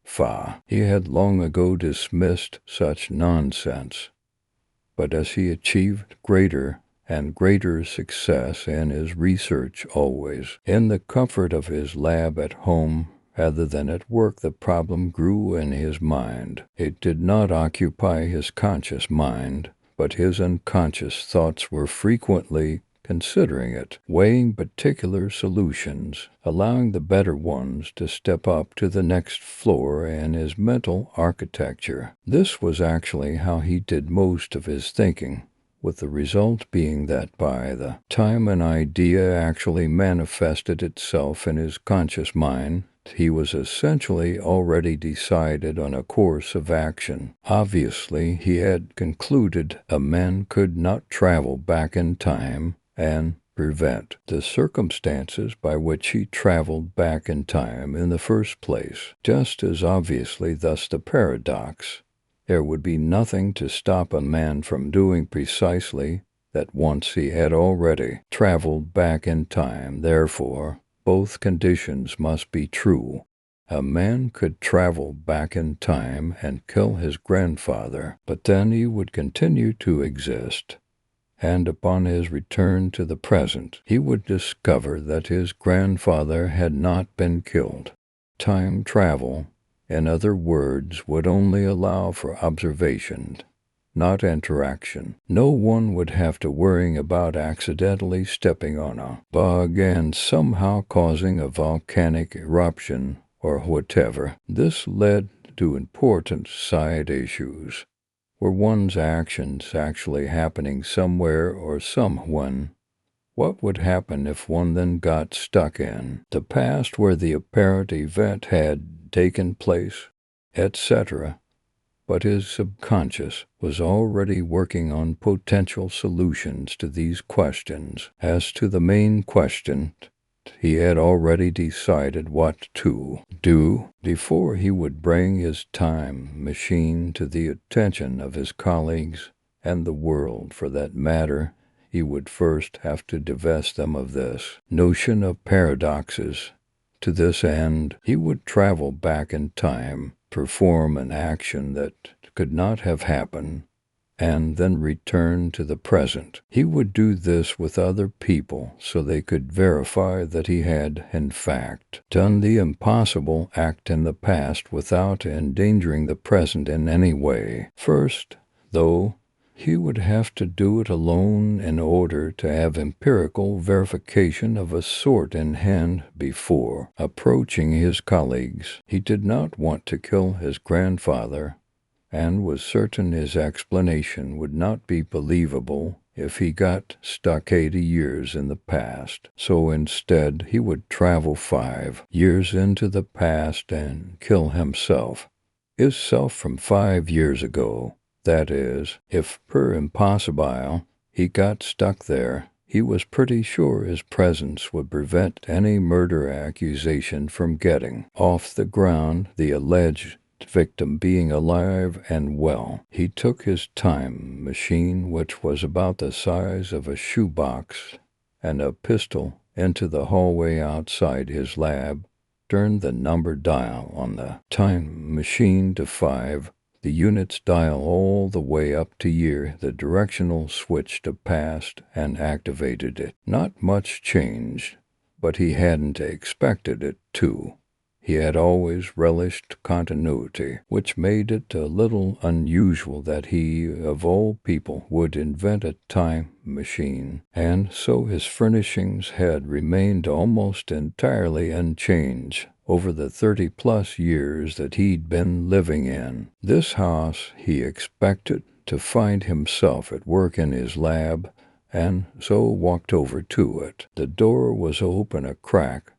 Fa. He had long ago dismissed such nonsense, but as he achieved greater and greater success in his research, always in the comfort of his lab at home rather than at work, the problem grew in his mind. It did not occupy his conscious mind, but his unconscious thoughts were frequently considering it, weighing particular solutions, allowing the better ones to step up to the next floor in his mental architecture. This was actually how he did most of his thinking, with the result being that by the time an idea actually manifested itself in his conscious mind, he was essentially already decided on a course of action. Obviously, he had concluded a man could not travel back in time and prevent the circumstances by which he traveled back in time in the first place. Just as obviously, thus the paradox, there would be nothing to stop a man from doing precisely that once he had already traveled back in time. Therefore, both conditions must be true. A man could travel back in time and kill his grandfather, but then he would continue to exist. And upon his return to the present, he would discover that his grandfather had not been killed. Time travel, in other words, would only allow for observation, not interaction. No one would have to worry about accidentally stepping on a bug and somehow causing a volcanic eruption or whatever. This led to important side issues. Were one's actions actually happening somewhere or someone? What would happen if one then got stuck in the past where the apparent event had taken place, etc.? But his subconscious was already working on potential solutions to these questions. As to the main question, he had already decided what to do. Before he would bring his time machine to the attention of his colleagues, and the world for that matter, he would first have to divest them of this notion of paradoxes. To this end, he would travel back in time, perform an action that could not have happened, and then return to the present. He would do this with other people so they could verify that he had, in fact, done the impossible act in the past without endangering the present in any way. First, though, he would have to do it alone in order to have empirical verification of a sort in hand before approaching his colleagues. He did not want to kill his grandfather, and was certain his explanation would not be believable if he got stuck 80 years in the past. So instead, he would travel 5 years into the past and kill himself. His self from 5 years ago. That is, if per impossibile he got stuck there, he was pretty sure his presence would prevent any murder accusation from getting off the ground, the alleged victim being alive and well. He took his time machine, which was about the size of a shoebox, and a pistol into the hallway outside his lab, turned the number dial on the time machine to 5, the units dial all the way up to year, the directional switch to past, and activated it. Not much changed, but he hadn't expected it to. He had always relished continuity, which made it a little unusual that he, of all people, would invent a time machine, and so his furnishings had remained almost entirely unchanged over the 30-plus years that he'd been living in. This house he expected to find himself at work in his lab, and so walked over to it. The door was open a crack,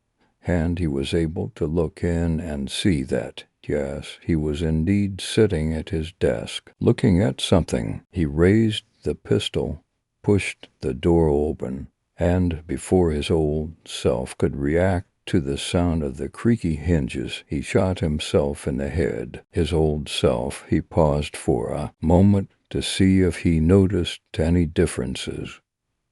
and he was able to look in and see that, yes, he was indeed sitting at his desk, looking at something. He raised the pistol, pushed the door open, and before his old self could react to the sound of the creaky hinges, he shot himself in the head. His old self. He paused for a moment to see if he noticed any differences.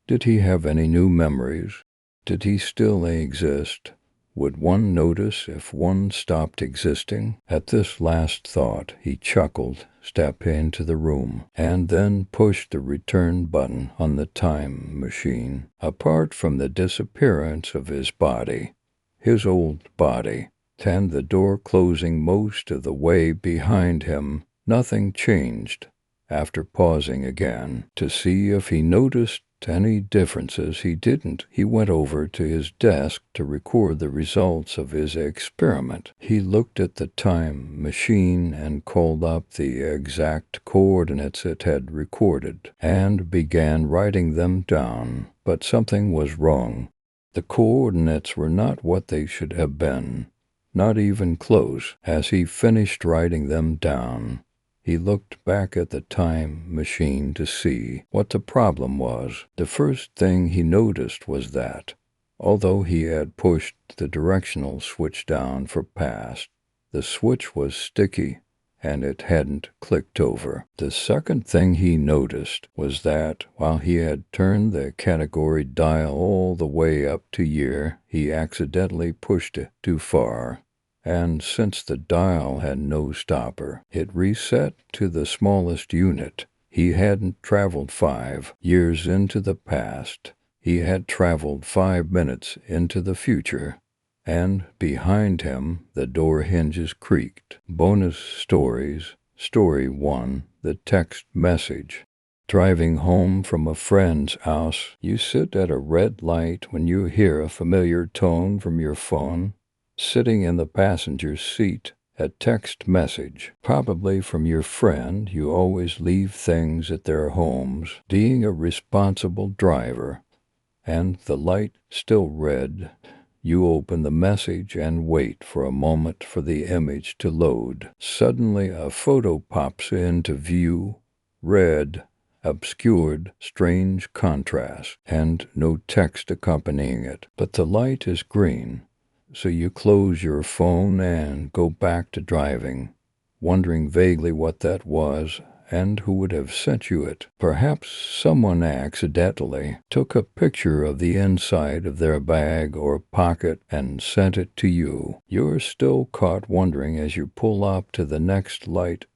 Did he have any new memories? Did he still exist? Would one notice if one stopped existing? At this last thought, he chuckled, stepped into the room, and then pushed the return button on the time machine. Apart from the disappearance of his body, his old body, and the door closing most of the way behind him, nothing changed. After pausing again to see if he noticed any differences, he didn't. He went over to his desk to record the results of his experiment. He looked at the time machine and called up the exact coordinates it had recorded and began writing them down. But something was wrong. The coordinates were not what they should have been, not even close. As he finished writing them down, he looked back at the time machine to see what the problem was. The first thing he noticed was that, although he had pushed the directional switch down for past, the switch was sticky and it hadn't clicked over. The second thing he noticed was that while he had turned the category dial all the way up to year, he accidentally pushed it too far. And since the dial had no stopper, it reset to the smallest unit. He hadn't traveled 5 years into the past. He had traveled 5 minutes into the future. And behind him, the door hinges creaked. Bonus stories. Story 1. The text message. Driving home from a friend's house, you sit at a red light when you hear a familiar tone from your phone. Sitting in the passenger seat, a text message, probably from your friend. You always leave things at their homes. Being a responsible driver, and the light still red, you open the message and wait for a moment for the image to load. Suddenly a photo pops into view, red, obscured, strange contrast, and no text accompanying it. But the light is green. So you close your phone and go back to driving, wondering vaguely what that was and who would have sent you it. Perhaps someone accidentally took a picture of the inside of their bag or pocket and sent it to you. You're still caught wondering as you pull up to the next light,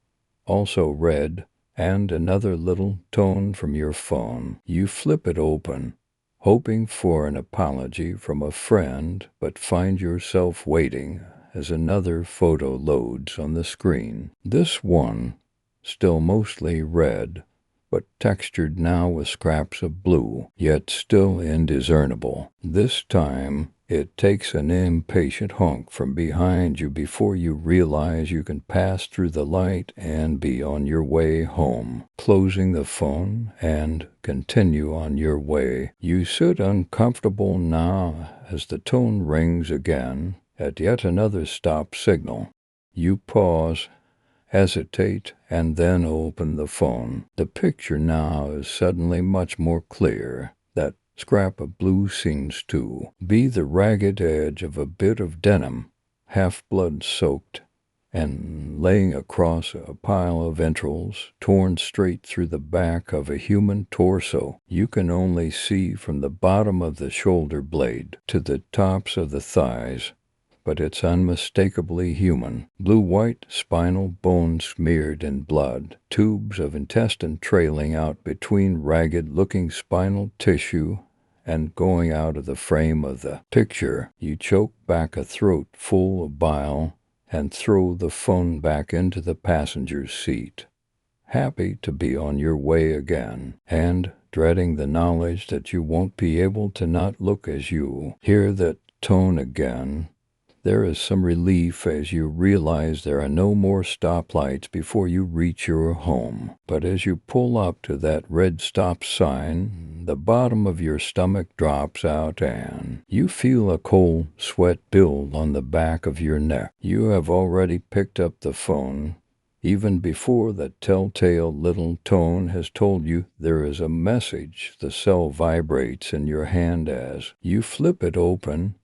also red, and another little tone from your phone. You flip it open, hoping for an apology from a friend, but find yourself waiting as another photo loads on the screen. This one, still mostly red, but textured now with scraps of blue, yet still indiscernible. This time, it takes an impatient honk from behind you before you realize you can pass through the light and be on your way home. Closing the phone and continue on your way. You sit uncomfortable now as the tone rings again at yet another stop signal. You pause, hesitate, and then open the phone. The picture now is suddenly much more clear. That scrap of blue seems to be the ragged edge of a bit of denim, half blood-soaked, and laying across a pile of entrails torn straight through the back of a human torso. You can only see from the bottom of the shoulder blade to the tops of the thighs, but it's unmistakably human. Blue-white spinal bones smeared in blood, tubes of intestine trailing out between ragged-looking spinal tissue and going out of the frame of the picture. You choke back a throat full of bile and throw the phone back into the passenger's seat, happy to be on your way again, and dreading the knowledge that you won't be able to not look as you hear that tone again. There is some relief as you realize there are no more stoplights before you reach your home. But as you pull up to that red stop sign, the bottom of your stomach drops out and you feel a cold sweat build on the back of your neck. You have already picked up the phone, even before that telltale little tone has told you there is a message. The cell vibrates in your hand as you flip it open,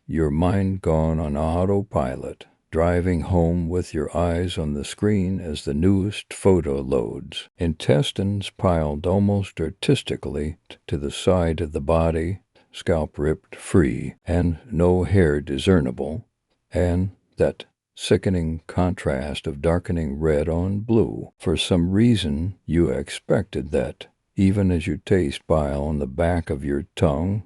your mind gone on autopilot, driving home with your eyes on the screen as the newest photo loads. Intestines piled almost artistically to the side of the body, scalp ripped free, and no hair discernible, and that sickening contrast of darkening red on blue. For some reason, you expected that, even as you taste bile on the back of your tongue,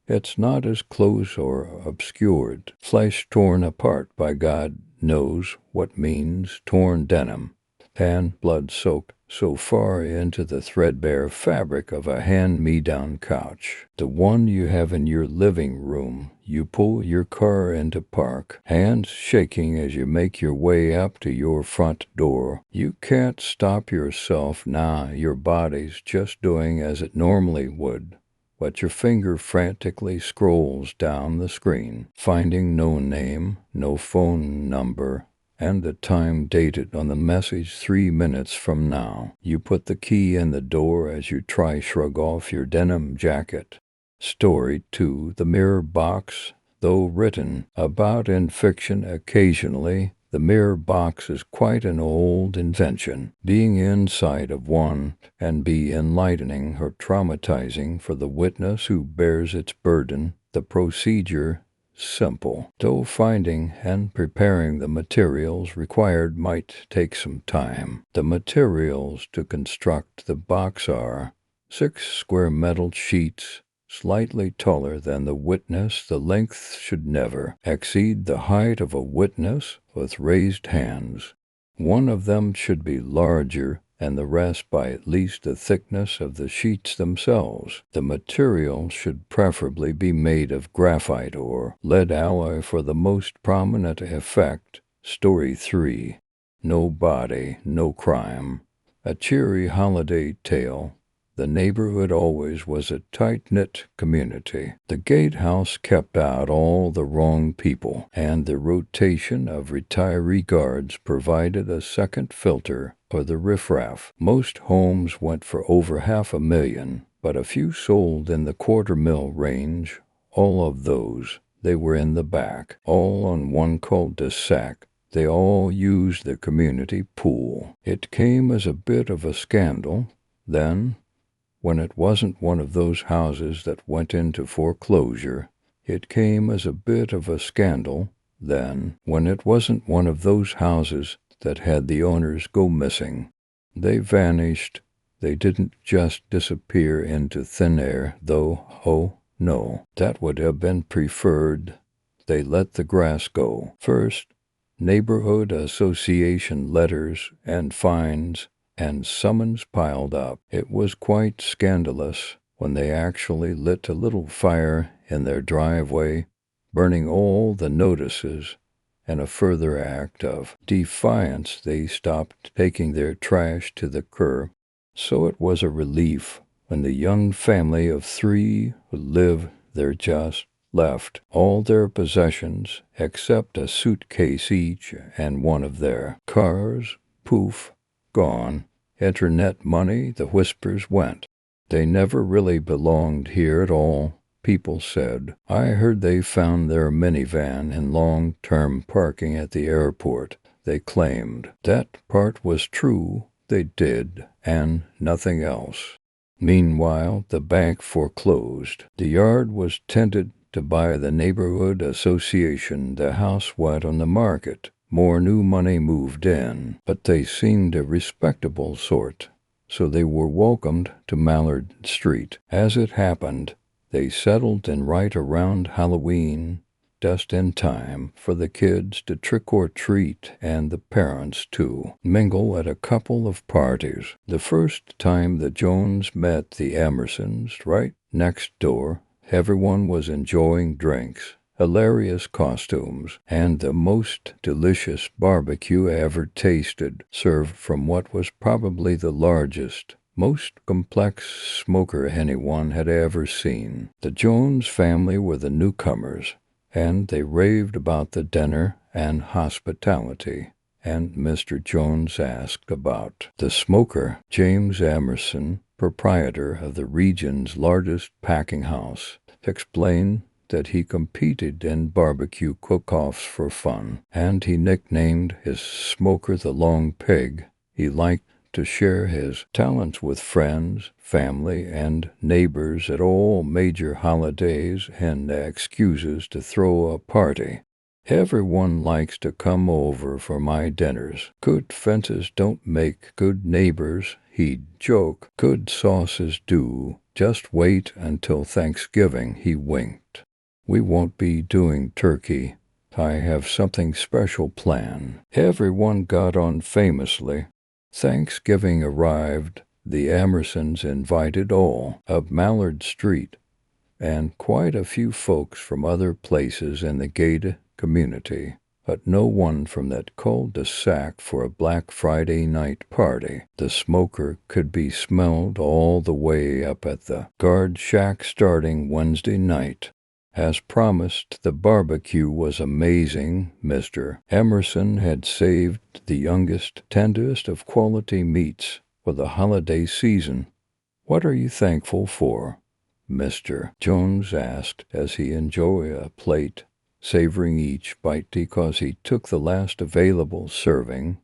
it's not as close or obscured. Flesh torn apart by God knows what means torn denim, and blood soaked so far into the threadbare fabric of a hand-me-down couch, the one you have in your living room. You pull your car into park, hands shaking as you make your way up to your front door. You can't stop yourself now. Your body's just doing as it normally would. But your finger frantically scrolls down the screen, finding no name, no phone number, and the time dated on the message 3 minutes from now. You put the key in the door as you shrug off your denim jacket. Story 2. The Mirror Box. Though written about in fiction occasionally, the mirror box is quite an old invention. Being inside of one can be enlightening or traumatizing for the witness who bears its burden. The procedure simple, though finding and preparing the materials required might take some time. The materials to construct the box are 6 square metal sheets, slightly taller than the witness. The length should never exceed the height of a witness with raised hands. One of them should be larger and the rest by at least the thickness of the sheets themselves. The material should preferably be made of graphite or lead alloy for the most prominent effect. Story 3. No body, no crime. A cheery holiday tale. The neighborhood always was a tight-knit community. The gatehouse kept out all the wrong people, and the rotation of retiree guards provided a second filter for the riffraff. Most homes went for over $500,000, but a few sold in the $250,000 range. All of those, they were in the back, all on one cul-de-sac. They all used the community pool. It came as a bit of a scandal then, when it wasn't one of those houses that went into foreclosure. It came as a bit of a scandal then, when it wasn't one of those houses that had the owners go missing. They vanished. They didn't just disappear into thin air, though. Oh, no, that would have been preferred. They let the grass go. First, neighborhood association letters and fines and summons piled up. It was quite scandalous when they actually lit a little fire in their driveway, burning all the notices. In a further act of defiance, they stopped taking their trash to the curb. So it was a relief when the young family of 3 who lived there just left all their possessions except a suitcase each and one of their cars. Poof, gone. Internet money, the whispers went. They never really belonged here at all, people said. I heard they found their minivan in long-term parking at the airport. They claimed. That part was true. They did, and nothing else. Meanwhile, the bank foreclosed. The yard was tented to by the neighborhood association. The house went on the market. More new money moved in, but they seemed a respectable sort, so they were welcomed to Mallard Street. As it happened, they settled in right around Halloween, just in time for the kids to trick-or-treat and the parents to mingle at a couple of parties. The first time the Jones met the Emersons, right next door, everyone was enjoying drinks, hilarious costumes, and the most delicious barbecue ever tasted, served from what was probably the largest, most complex smoker anyone had ever seen. The Jones family were the newcomers, and they raved about the dinner and hospitality, and Mr. Jones asked about the smoker. James Emerson, proprietor of the region's largest packing house, explained that he competed in barbecue cook-offs for fun, and he nicknamed his smoker the Long Pig. He liked to share his talents with friends, family, and neighbors at all major holidays and excuses to throw a party. Everyone likes to come over for my dinners. Good fences don't make good neighbors, he'd joke. Good sauces do. Just wait until Thanksgiving, he winked. We won't be doing turkey. I have something special planned. Everyone got on famously. Thanksgiving arrived. The Emersons invited all of Mallard Street and quite a few folks from other places in the gated community, but no one from that cul-de-sac for a Black Friday night party. The smoker could be smelled all the way up at the guard shack starting Wednesday night. As promised, the barbecue was amazing. Mr. Emerson had saved the youngest, tenderest of quality meats for the holiday season. "What are you thankful for?" Mr. Jones asked as he enjoyed a plate, savoring each bite because he took the last available serving.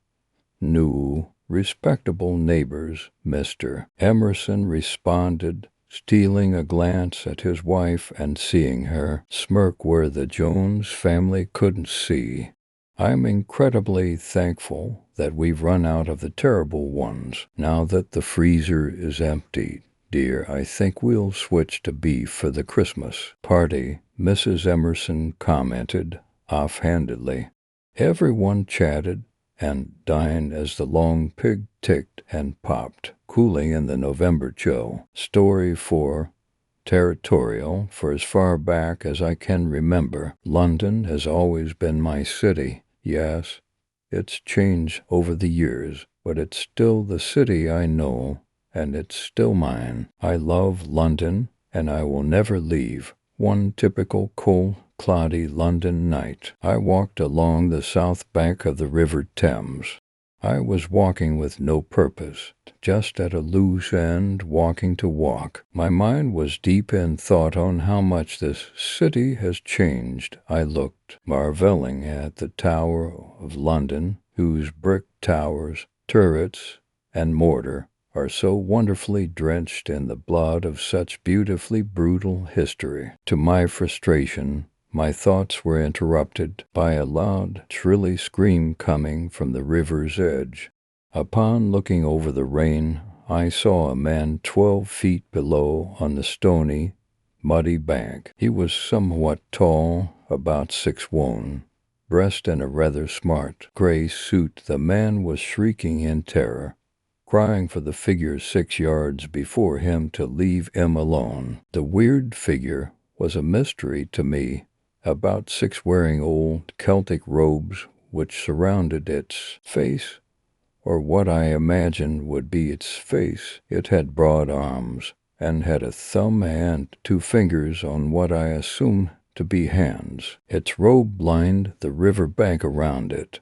"New, respectable neighbors," Mr. Emerson responded, stealing a glance at his wife and seeing her smirk where the Jones family couldn't see. "I'm incredibly thankful that we've run out of the terrible ones. Now that the freezer is empty, dear, I think we'll switch to beef for the Christmas party," Mrs. Emerson commented offhandedly. Everyone chatted and dined as the Long Pig ticked and popped, cooling in the November chill. Story 4. Territorial. For as far back as I can remember, London has always been my city. Yes, it's changed over the years, but it's still the city I know, and it's still mine. I love London, and I will never leave. One typical cold, cloudy London night, I walked along the south bank of the River Thames. I was walking with no purpose, just at a loose end, walking to walk. My mind was deep in thought on how much this city has changed. I looked, marveling at the Tower of London, whose brick towers, turrets, and mortar are so wonderfully drenched in the blood of such beautifully brutal history. To my frustration, my thoughts were interrupted by a loud, shrilly scream coming from the river's edge. Upon looking over the rain, I saw a man 12 feet below on the stony, muddy bank. He was somewhat tall, about 6'1", dressed in a rather smart gray suit. The man was shrieking in terror, crying for the figure 6 yards before him to leave him alone. The weird figure was a mystery to me, about 6, wearing old Celtic robes which surrounded its face, or what I imagined would be its face. It had broad arms, and had a thumb and 2 fingers on what I assumed to be hands. Its robe lined the river bank around it.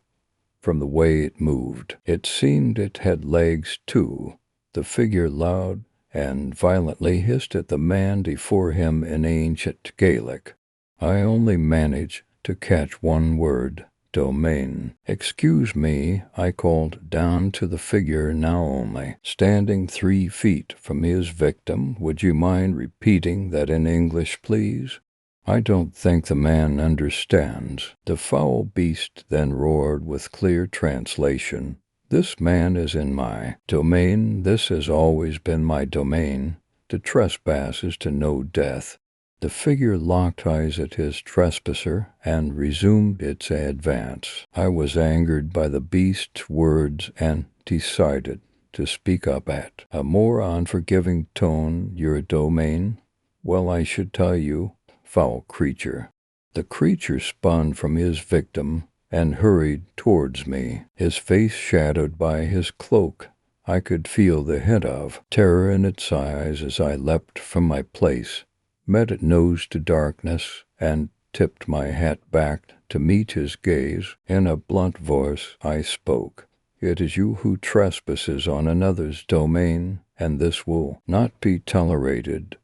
From the way it moved, it seemed it had legs too. The figure loud and violently hissed at the man before him in ancient Gaelic. I only managed to catch one word: domain. "Excuse me," I called down to the figure, now only standing 3 feet from his victim. "Would you mind repeating that in English, please? I don't think the man understands." The foul beast then roared with clear translation, "This man is in my domain. This has always been my domain. To trespass is to know death." The figure locked eyes at his trespasser and resumed its advance. I was angered by the beast's words and decided to speak up at a more unforgiving tone. "Your domain? Well, I should tell you, foul creature." The creature spun from his victim and hurried towards me, his face shadowed by his cloak. I could feel the hint of terror in its eyes as I leapt from my place, met it nose to darkness, and tipped my hat back to meet his gaze. In a blunt voice I spoke. "It is you who trespasses on another's domain, and this will not be tolerated.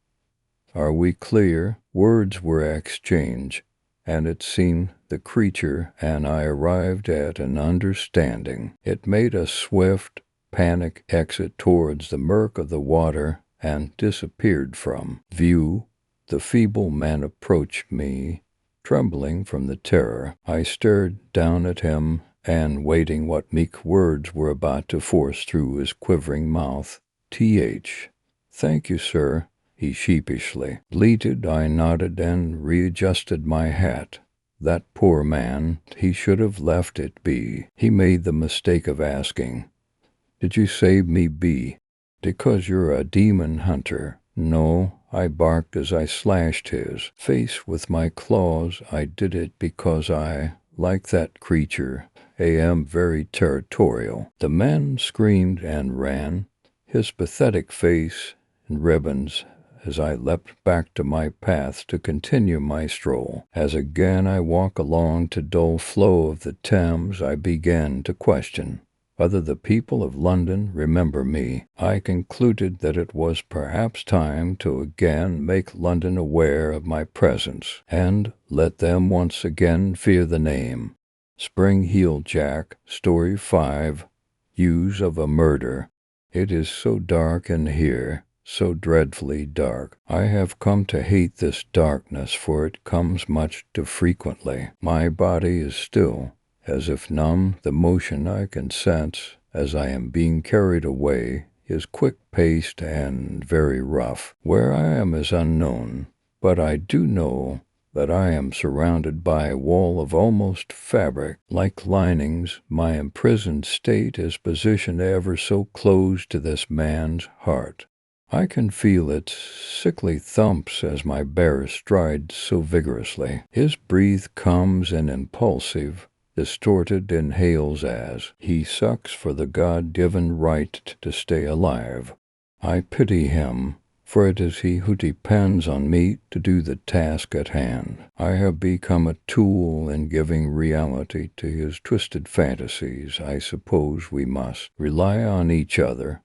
are we clear?" Words were exchanged, and it seemed the creature and I arrived at an understanding. It made a swift, panic exit towards the murk of the water and disappeared from view. The feeble man approached me, trembling from the terror. I stared down at him, and waiting what meek words were about to force through his quivering mouth. "Thank you, sir," he sheepishly bleated. I nodded and readjusted my hat. That poor man, he should have left it be. He made the mistake of asking, "Did you save me, B? Because you're a demon hunter?" "No," I barked as I slashed his face with my claws. "I did it because I, like that creature, am very territorial." The man screamed and ran, his pathetic face in ribbons, as I leapt back to my path to continue my stroll. As again I walk along the dull flow of the Thames, I began to question whether the people of London remember me. I concluded that it was perhaps time to again make London aware of my presence, and let them once again fear the name. Spring-heeled Jack, Story 5, News of a Murder. It is so dark in here, so dreadfully dark. I have come to hate this darkness, for it comes much too frequently. My body is still, as if numb. The motion I can sense as I am being carried away is quick-paced and very rough. Where I am is unknown, but I do know that I am surrounded by a wall of almost fabric. Like linings, my imprisoned state is positioned ever so close to this man's heart. I can feel its sickly thumps as my bearer strides so vigorously. His breath comes in impulsive, distorted inhales as he sucks for the God-given right to stay alive. I pity him, for it is he who depends on me to do the task at hand. I have become a tool in giving reality to his twisted fantasies. I suppose we must rely on each other,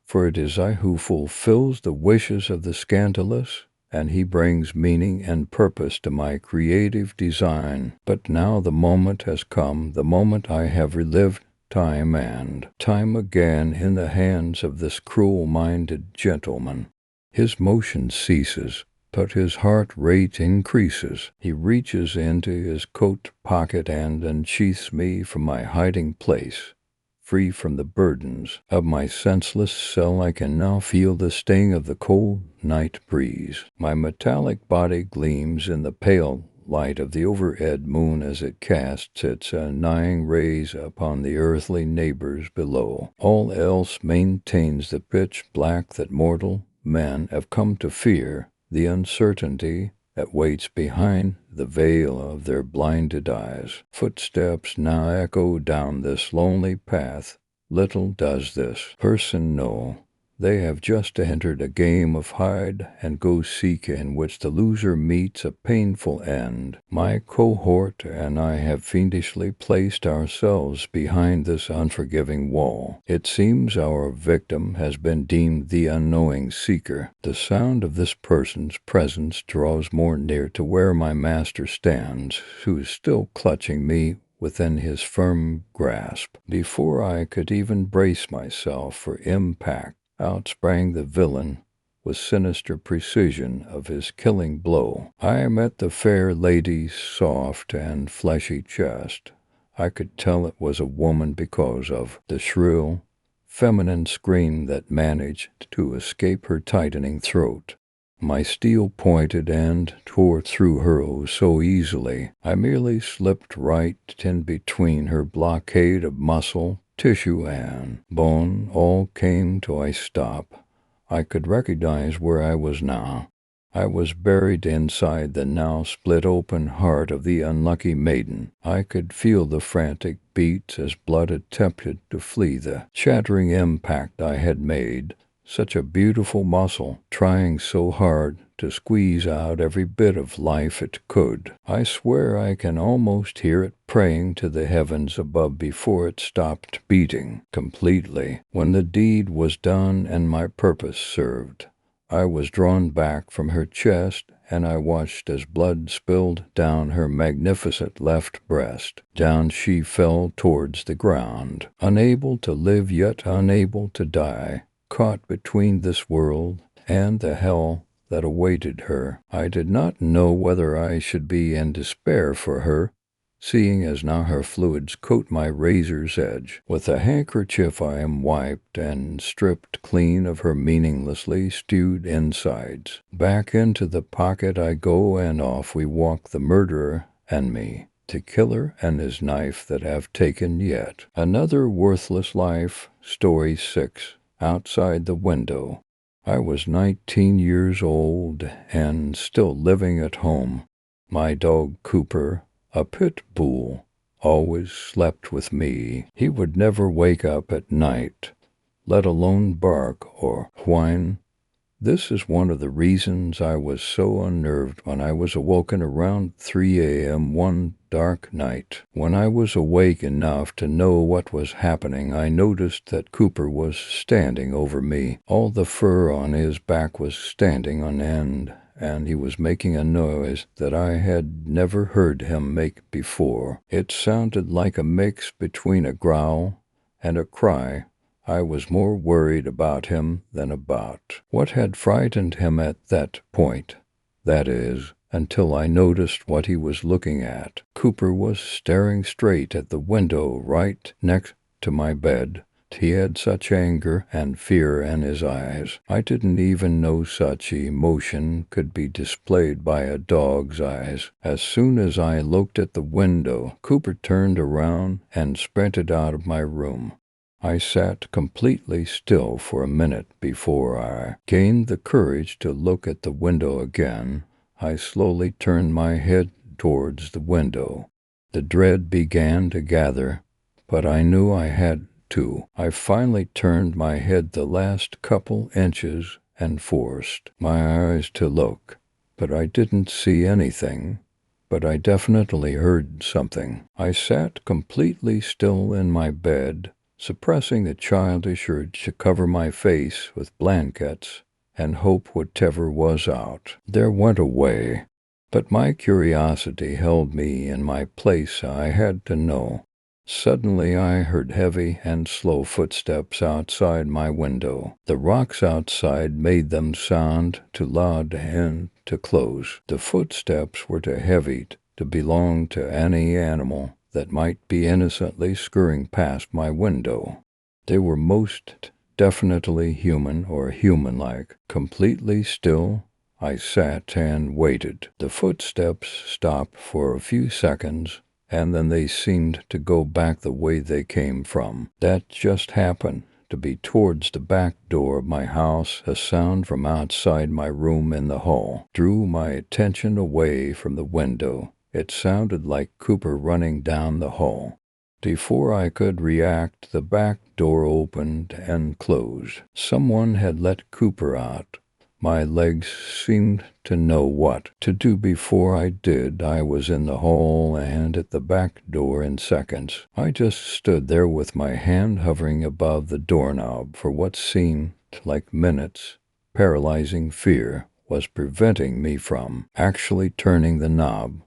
for it is I who fulfills the wishes of the scandalous, and he brings meaning and purpose to my creative design. But now the moment has come, the moment I have relived time and time again in the hands of this cruel-minded gentleman. His motion ceases, but his heart rate increases. He reaches into his coat pocket and unsheaths me from my hiding place. Free from the burdens of my senseless cell, I can now feel the sting of the cold night breeze. My metallic body gleams in the pale light of the overhead moon as it casts its annoying rays upon the earthly neighbors below. All else maintains the pitch black that mortal men have come to fear, the uncertainty that waits behind the veil of their blinded eyes. Footsteps now echo down this lonely path. Little does this person know they have just entered a game of hide-and-go-seek in which the loser meets a painful end. My cohort and I have fiendishly placed ourselves behind this unforgiving wall. It seems our victim has been deemed the unknowing seeker. The sound of this person's presence draws more near to where my master stands, who is still clutching me within his firm grasp. Before I could even brace myself for impact, out sprang the villain with sinister precision of his killing blow. I met the fair lady's soft and fleshy chest. I could tell it was a woman because of the shrill, feminine scream that managed to escape her tightening throat. My steel-pointed end tore through her oh so easily. I merely slipped right in between her blockade of muscle, tissue, and bone. All came to a stop. I could recognize where I was now. I was buried inside the now split-open heart of the unlucky maiden. I could feel the frantic beats as blood attempted to flee the shattering impact I had made. Such a beautiful muscle, trying so hard to squeeze out every bit of life it could. I swear I can almost hear it praying to the heavens above before it stopped beating completely. When the deed was done and my purpose served, I was drawn back from her chest, and I watched as blood spilled down her magnificent left breast. Down she fell towards the ground, unable to live yet unable to die, caught between this world and the hell that awaited her. I did not know whether I should be in despair for her, seeing as now her fluids coat my razor's edge. With a handkerchief I am wiped and stripped clean of her meaninglessly stewed insides. Back into the pocket I go, and off we walk, the murderer and me, the killer and his knife that have taken yet another worthless life. Story 6. Outside the window. I was 19 years old and still living at home. My dog Cooper, a pit bull, always slept with me. He would never wake up at night, let alone bark or whine. This is one of the reasons I was so unnerved when I was awoken around 3 a.m. one dark night. When I was awake enough to know what was happening, I noticed that Cooper was standing over me. All the fur on his back was standing on end, and he was making a noise that I had never heard him make before. It sounded like a mix between a growl and a cry. I was more worried about him than about what had frightened him at that point. That is, until I noticed what he was looking at. Cooper was staring straight at the window right next to my bed. He had such anger and fear in his eyes. I didn't even know such emotion could be displayed by a dog's eyes. As soon as I looked at the window, Cooper turned around and sprinted out of my room. I sat completely still for a minute before I gained the courage to look at the window again. I slowly turned my head towards the window. The dread began to gather, but I knew I had to. I finally turned my head the last couple inches and forced my eyes to look, but I didn't see anything. But I definitely heard something. I sat completely still in my bed, suppressing the childish urge to cover my face with blankets and hope whatever was out there went away. But my curiosity held me in my place. I had to know. Suddenly I heard heavy and slow footsteps outside my window. The rocks outside made them sound too loud and to close. The footsteps were too heavy to belong to any animal that might be innocently scurrying past my window. They were most definitely human or human-like. Completely still, I sat and waited. The footsteps stopped for a few seconds, and then they seemed to go back the way they came from. That just happened to be towards the back door of my house. A sound from outside my room in the hall drew my attention away from the window. It sounded like Cooper running down the hall. Before I could react, the back door opened and closed. Someone had let Cooper out. My legs seemed to know what to do before I did. I was in the hall and at the back door in seconds. I just stood there with my hand hovering above the doorknob for what seemed like minutes. Paralyzing fear was preventing me from actually turning the knob.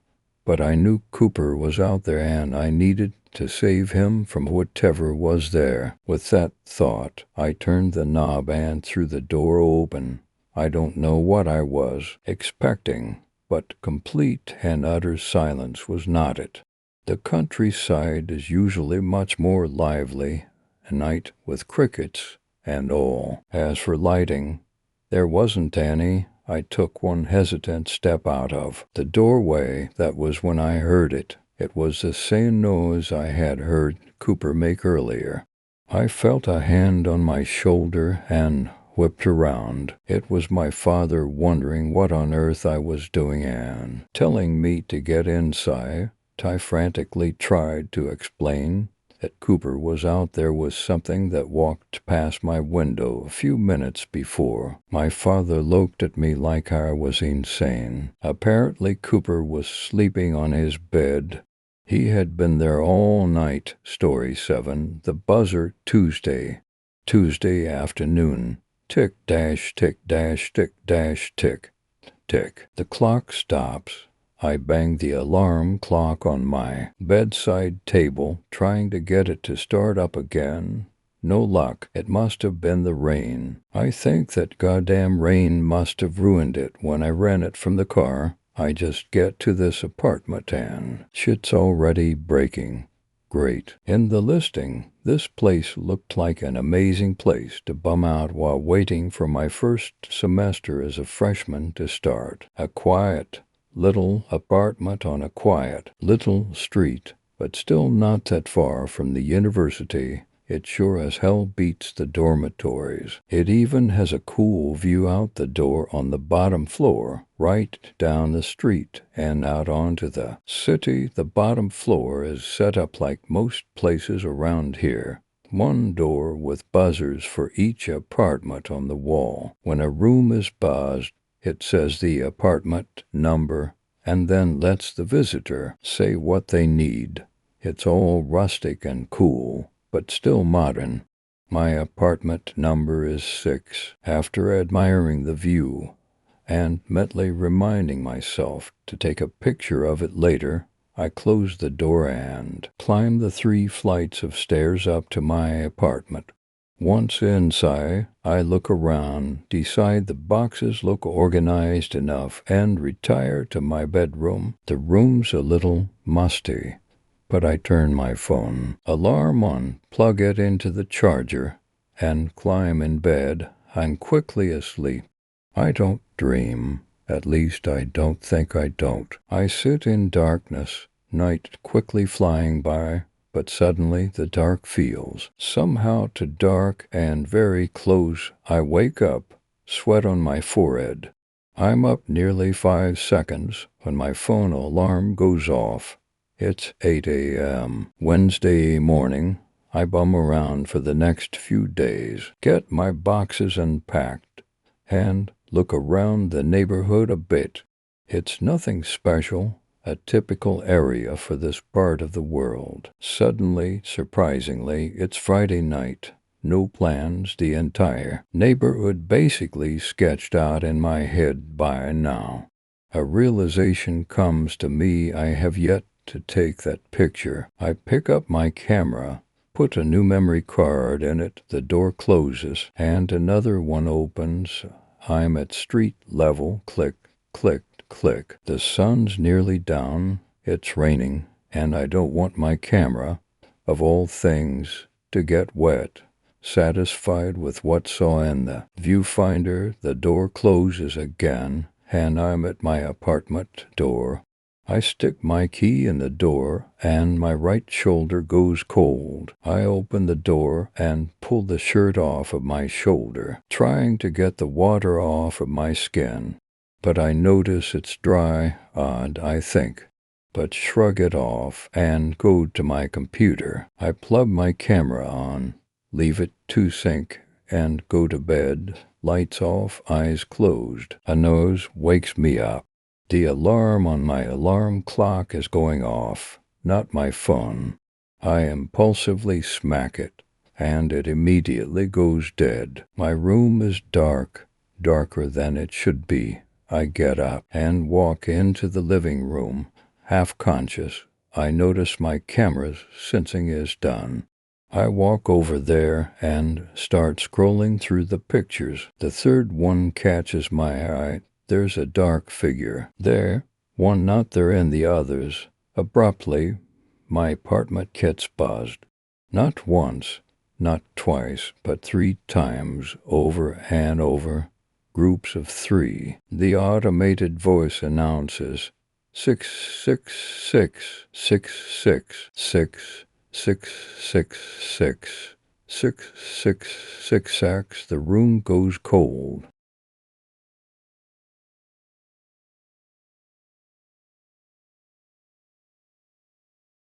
But I knew Cooper was out there and I needed to save him from whatever was there. With that thought, I turned the knob and threw the door open. I don't know what I was expecting, but complete and utter silence was not it. The countryside is usually much more lively at night with crickets and all. As for lighting, there wasn't any. I took one hesitant step out of the doorway. That was when I heard it. It was the same noise I had heard Cooper make earlier. I felt a hand on my shoulder and whipped around. It was my father, wondering what on earth I was doing and telling me to get inside. I frantically tried to explain that Cooper was out there with something that walked past my window a few minutes before. My father looked at me like I was insane. Apparently Cooper was sleeping on his bed. He had been there all night. Story 7. The buzzer. Tuesday afternoon. Tick dash tick dash tick dash tick tick. The clock stops. I bang the alarm clock on my bedside table, trying to get it to start up again. No luck. It must have been the rain. I think that goddamn rain must have ruined it when I ran it from the car. I just get to this apartment and shit's already breaking. Great. In the listing, this place looked like an amazing place to bum out while waiting for my first semester as a freshman to start. A quiet little apartment on a quiet little street, but still not that far from the university. It sure as hell beats the dormitories. It even has a cool view out the door on the bottom floor, right down the street and out onto the city. The bottom floor is set up like most places around here. One door with buzzers for each apartment on the wall. When a room is buzzed, it says the apartment number and then lets the visitor say what they need. It's all rustic and cool, but still modern. My apartment number is 6. After admiring the view and mentally reminding myself to take a picture of it later, I close the door and climb the 3 flights of stairs up to my apartment. Once inside, I look around, decide the boxes look organized enough, and retire to my bedroom. The room's a little musty, but I turn my phone alarm on, plug it into the charger, and climb in bed. I'm quickly asleep. I don't dream. At least I don't think I don't. I sit in darkness, night quickly flying by, but suddenly the dark feels somehow too dark and very close. I wake up, sweat on my forehead. I'm up nearly 5 seconds when my phone alarm goes off. It's 8 a.m. Wednesday morning. I bum around for the next few days, get my boxes unpacked, and look around the neighborhood a bit. It's nothing special, a typical area for this part of the world. Suddenly, surprisingly, it's Friday night. No plans, the entire neighborhood basically sketched out in my head by now. A realization comes to me: I have yet to take that picture. I pick up my camera, put a new memory card in it, the door closes, and another one opens. I'm at street level. Click, click, click. The sun's nearly down, it's raining, and I don't want my camera, of all things, to get wet. Satisfied with what saw in the viewfinder, the door closes again, and I'm at my apartment door. I stick my key in the door, and my right shoulder goes cold. I open the door and pull the shirt off of my shoulder, trying to get the water off of my skin. But I notice it's dry, odd, I think, but shrug it off and go to my computer. I plug my camera on, leave it to sync, and go to bed. Lights off, eyes closed. A noise wakes me up. The alarm on my alarm clock is going off, not my phone. I impulsively smack it, and it immediately goes dead. My room is dark, darker than it should be. I get up and walk into the living room. Half conscious, I notice my camera's sensing is done. I walk over there and start scrolling through the pictures. The third one catches my eye. There's a dark figure there, one not there in the others. Abruptly, my apartment gets buzzed. Not once, not twice, but 3 times, over and over. Groups of 3. The automated voice announces 666 66 666 666. The room goes cold.